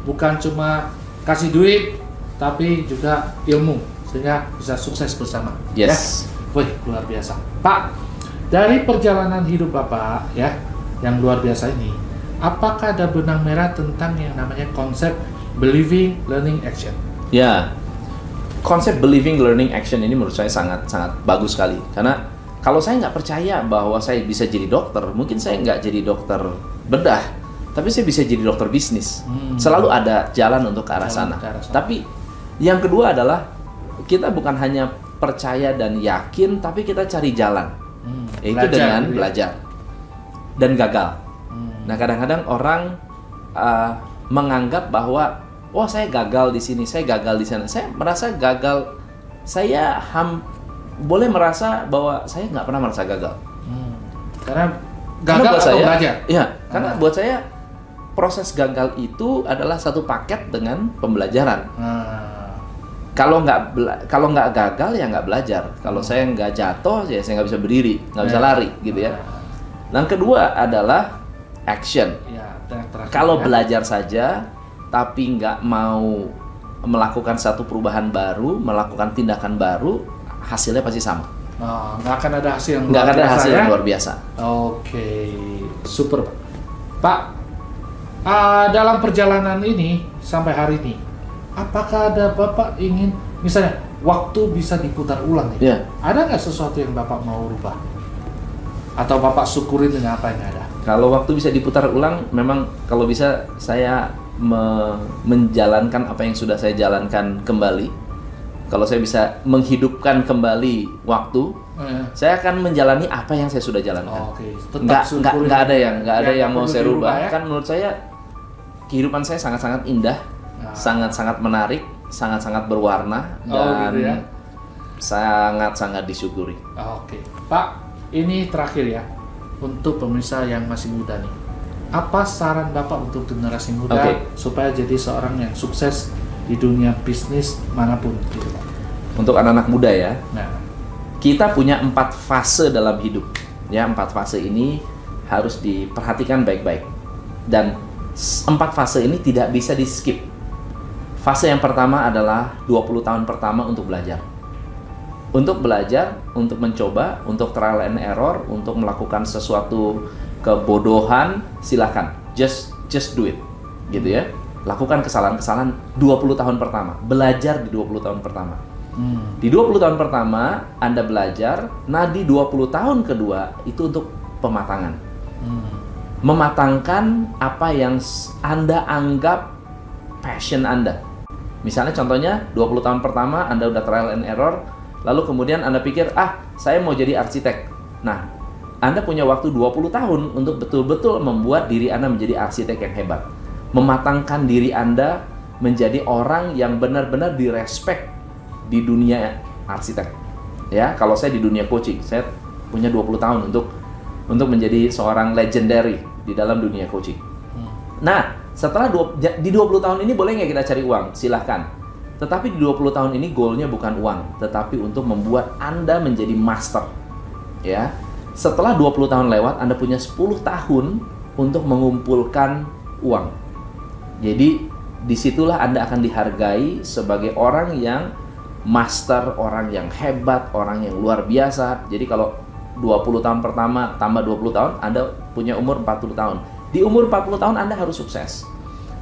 bukan cuma kasih duit tapi juga ilmu sehingga bisa sukses bersama. Yes. Ya? Wih, luar biasa. Pak, dari perjalanan hidup Bapak ya yang luar biasa ini, apakah ada benang merah tentang yang namanya konsep believing, learning, action? Ya. Konsep believing, learning, action ini menurut saya sangat bagus sekali. Karena kalau saya nggak percaya bahwa saya bisa jadi dokter, mungkin saya nggak jadi dokter bedah, tapi saya bisa jadi dokter bisnis. Selalu ada jalan untuk ke arah sana. Tapi yang kedua adalah kita bukan hanya percaya dan yakin, tapi kita cari jalan. Yaitu dengan belajar dan gagal. Nah, kadang-kadang orang menganggap bahwa wah, saya gagal di sini, saya gagal di sana. Saya merasa gagal. Saya boleh merasa bahwa saya nggak pernah merasa gagal. Karena gagal buat atau saya, belajar? Iya, karena buat saya proses gagal itu adalah satu paket dengan pembelajaran. Kalau nggak gagal ya nggak belajar. Kalau saya nggak jatuh ya saya nggak bisa berdiri, nggak bisa lari, gitu ya. Yang kedua adalah action. Kalau belajar saja tapi nggak mau melakukan satu perubahan baru, melakukan tindakan baru, hasilnya pasti sama. Nggak akan ada hasil yang nggak akan ada hasil yang luar biasa. Oke, super Pak. Dalam perjalanan ini sampai hari ini, apakah ada Bapak ingin, misalnya waktu bisa diputar ulang nih? Yeah. Ada nggak sesuatu yang Bapak mau rubah? Atau Bapak syukurin dengan apa yang ada? Kalau waktu bisa diputar ulang, memang kalau bisa saya menjalankan apa yang sudah saya jalankan kembali. Kalau saya bisa menghidupkan kembali waktu, saya akan menjalani apa yang saya sudah jalankan. Nggak ada yang mau saya rubah. Ya? Kan menurut saya kehidupan saya sangat-sangat indah, sangat-sangat menarik, sangat-sangat berwarna dan gitu ya? sangat-sangat disyukuri. Oke, Pak, ini terakhir ya untuk pemirsa yang masih muda nih. Apa saran Bapak untuk generasi muda supaya jadi seorang yang sukses di dunia bisnis manapun gitu, Pak? Untuk anak-anak muda ya, kita punya 4 fase dalam hidup. Ya, 4 fase ini harus diperhatikan baik-baik. Dan 4 fase ini tidak bisa di-skip. Fase yang pertama adalah 20 tahun pertama untuk belajar. Untuk belajar, untuk mencoba, untuk trial and error, untuk melakukan sesuatu kebodohan, silakan. Just do it. Gitu ya. Lakukan kesalahan-kesalahan 20 tahun pertama. Belajar di 20 tahun pertama. Di 20 tahun pertama, Anda belajar. Nah, di 20 tahun kedua, itu untuk pematangan. Mematangkan apa yang Anda anggap passion Anda. Misalnya contohnya 20 tahun pertama Anda udah trial and error, Lalu kemudian Anda pikir, saya mau jadi arsitek. Nah, Anda punya waktu 20 tahun untuk betul-betul membuat diri Anda menjadi arsitek yang hebat. Mematangkan diri Anda menjadi orang yang benar-benar direspek di dunia arsitek. Ya, kalau saya di dunia coaching, saya punya 20 tahun untuk menjadi seorang legendary di dalam dunia coaching. Nah, setelah di 20 tahun ini boleh nggak kita cari uang? Silahkan. Tetapi di 20 tahun ini goalnya bukan uang, tetapi untuk membuat Anda menjadi master. Ya. Setelah 20 tahun lewat, Anda punya 10 tahun untuk mengumpulkan uang. Jadi, disitulah Anda akan dihargai sebagai orang yang master, orang yang hebat, orang yang luar biasa. Jadi kalau 20 tahun pertama tambah 20 tahun, Anda punya umur 40 tahun. Di umur 40 tahun Anda harus sukses.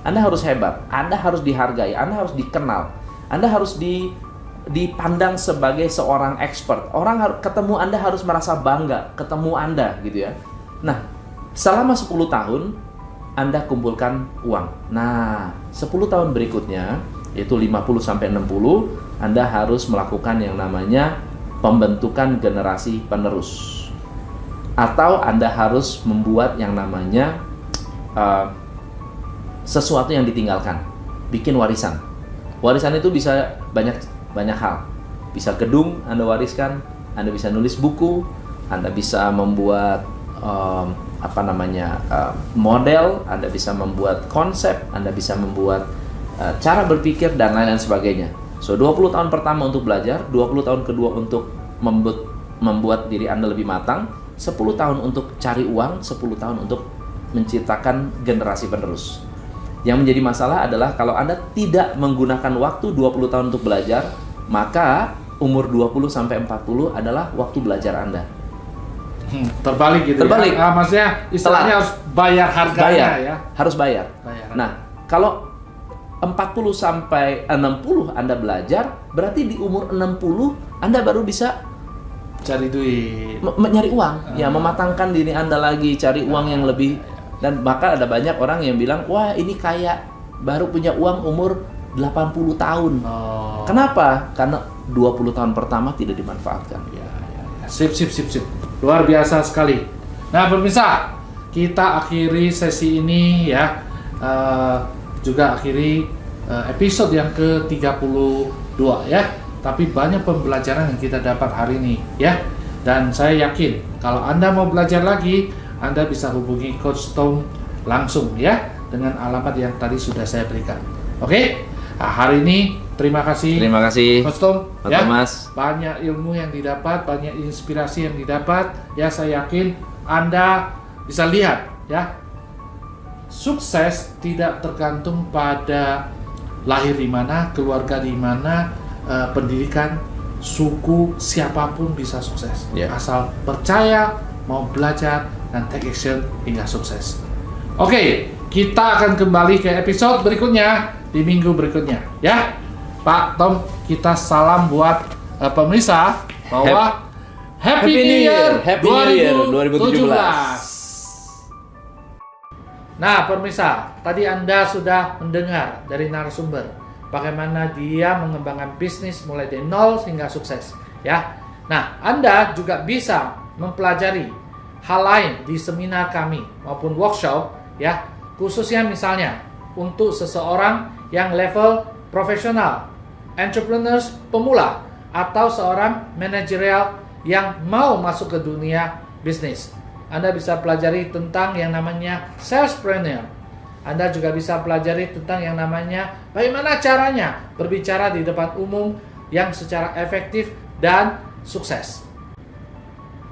Anda harus hebat, Anda harus dihargai, Anda harus dikenal. Anda harus dipandang sebagai seorang expert. Orang ketemu Anda harus merasa bangga ketemu Anda gitu ya. Nah, selama 10 tahun Anda kumpulkan uang. Nah, 10 tahun berikutnya yaitu 50 sampai 60, Anda harus melakukan yang namanya pembentukan generasi penerus. Atau Anda harus membuat yang namanya sesuatu yang ditinggalkan, bikin warisan. Warisan itu bisa banyak hal. Bisa gedung Anda wariskan, Anda bisa nulis buku, Anda bisa membuat model, Anda bisa membuat konsep, Anda bisa membuat cara berpikir dan lain-lain sebagainya. So 20 tahun pertama untuk belajar, 20 tahun kedua untuk membuat diri Anda lebih matang, 10 tahun untuk cari uang, 10 tahun untuk menciptakan generasi penerus. Yang menjadi masalah adalah kalau Anda tidak menggunakan waktu 20 tahun untuk belajar, maka umur 20 sampai 40 adalah waktu belajar Anda. Terbalik gitu. Terbalik. Ya? Maksudnya istilahnya harus bayar harganya ya. Harus bayar. Nah, kalau 40 sampai 60 Anda belajar, berarti di umur 60 Anda baru bisa cari duit, nyari uang, ya mematangkan diri Anda lagi, cari uang yang lebih. Dan bahkan ada banyak orang yang bilang, wah ini kayak baru punya uang umur 80 tahun. Kenapa? Karena 20 tahun pertama tidak dimanfaatkan. Ya. Sip. Luar biasa sekali. Nah pemirsa, kita akhiri sesi ini ya. Juga akhiri episode yang ke-32 ya. Tapi banyak pembelajaran yang kita dapat hari ini ya. Dan saya yakin kalau Anda mau belajar lagi, Anda bisa hubungi Coach Tom langsung ya, dengan alamat yang tadi sudah saya berikan. Oke? Nah, hari ini terima kasih Coach Tom ya. Mas. Banyak ilmu yang didapat, banyak inspirasi yang didapat ya. Saya yakin Anda bisa lihat ya, sukses tidak tergantung pada lahir di mana, keluarga di mana, pendidikan, suku, siapapun bisa sukses. Asal percaya, mau belajar, dan take action hingga sukses. Oke, kita akan kembali ke episode berikutnya di minggu berikutnya ya. Pak Tom, kita salam buat pemirsa bahwa Happy New Year 2017. Nah pemirsa, tadi Anda sudah mendengar dari narasumber bagaimana dia mengembangkan bisnis mulai dari nol hingga sukses ya. Nah Anda juga bisa mempelajari hal lain di seminar kami maupun workshop ya, khususnya misalnya untuk seseorang yang level profesional, entrepreneurs pemula, atau seorang manajerial yang mau masuk ke dunia bisnis. Anda bisa pelajari tentang yang namanya salespreneur. Anda juga bisa pelajari tentang yang namanya bagaimana caranya berbicara di depan umum yang secara efektif dan sukses.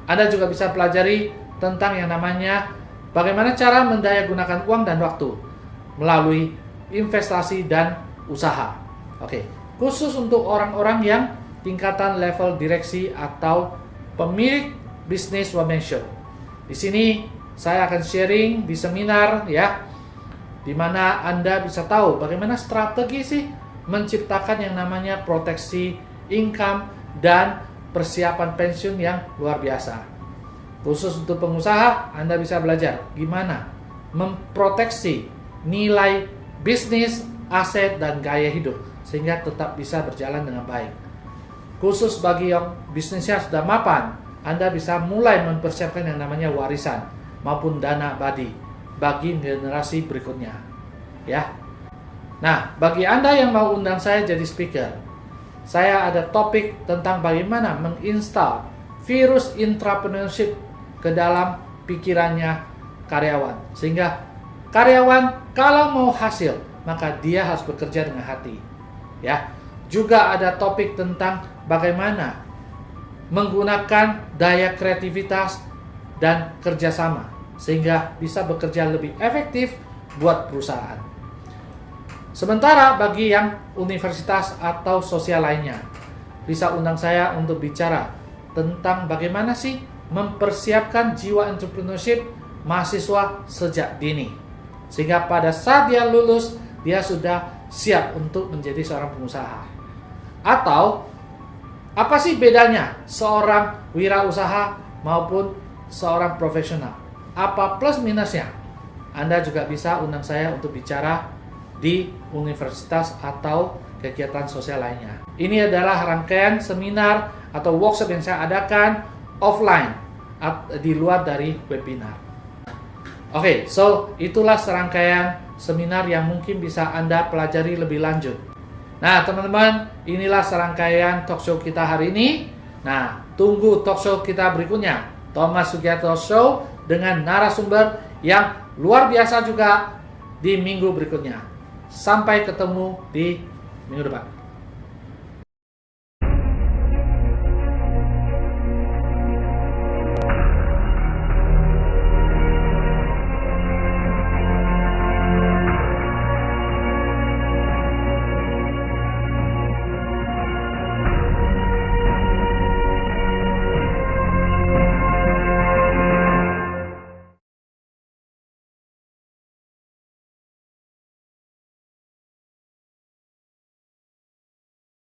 Anda juga bisa pelajari tentang yang namanya bagaimana cara mendayagunakan uang dan waktu melalui investasi dan usaha. Oke, khusus untuk orang-orang yang tingkatan level direksi atau pemilik bisnis womanship. Di sini saya akan sharing di seminar ya, di mana Anda bisa tahu bagaimana strategi sih menciptakan yang namanya proteksi income dan persiapan pensiun yang luar biasa. Khusus untuk pengusaha, Anda bisa belajar gimana memproteksi nilai bisnis, aset, dan gaya hidup sehingga tetap bisa berjalan dengan baik. khusus bagi yang bisnisnya sudah mapan, Anda bisa mulai mempersiapkan yang namanya warisan maupun dana abadi bagi generasi berikutnya. Ya. Nah, bagi Anda yang mau undang saya jadi speaker, saya ada topik tentang bagaimana menginstal virus entrepreneurship ke dalam pikirannya karyawan. Sehingga karyawan kalau mau hasil, maka dia harus bekerja dengan hati. Ya. Juga ada topik tentang bagaimana menggunakan daya kreativitas dan kerjasama sehingga bisa bekerja lebih efektif buat perusahaan. Sementara bagi yang universitas atau sosial lainnya, bisa undang saya untuk bicara tentang bagaimana sih mempersiapkan jiwa entrepreneurship mahasiswa sejak dini. Sehingga pada saat dia lulus, dia sudah siap untuk menjadi seorang pengusaha. Atau, apa sih bedanya seorang wirausaha maupun seorang profesional? Apa plus minusnya? Anda juga bisa undang saya untuk bicara di universitas atau kegiatan sosial lainnya. Ini adalah rangkaian seminar atau workshop yang saya adakan offline di luar dari webinar. Oke, so itulah serangkaian seminar yang mungkin bisa Anda pelajari lebih lanjut. Nah, teman-teman, inilah serangkaian talkshow kita hari ini. Nah, tunggu talkshow kita berikutnya, Thomas Sugiarto Show, dengan narasumber yang luar biasa juga di minggu berikutnya. Sampai ketemu di minggu depan.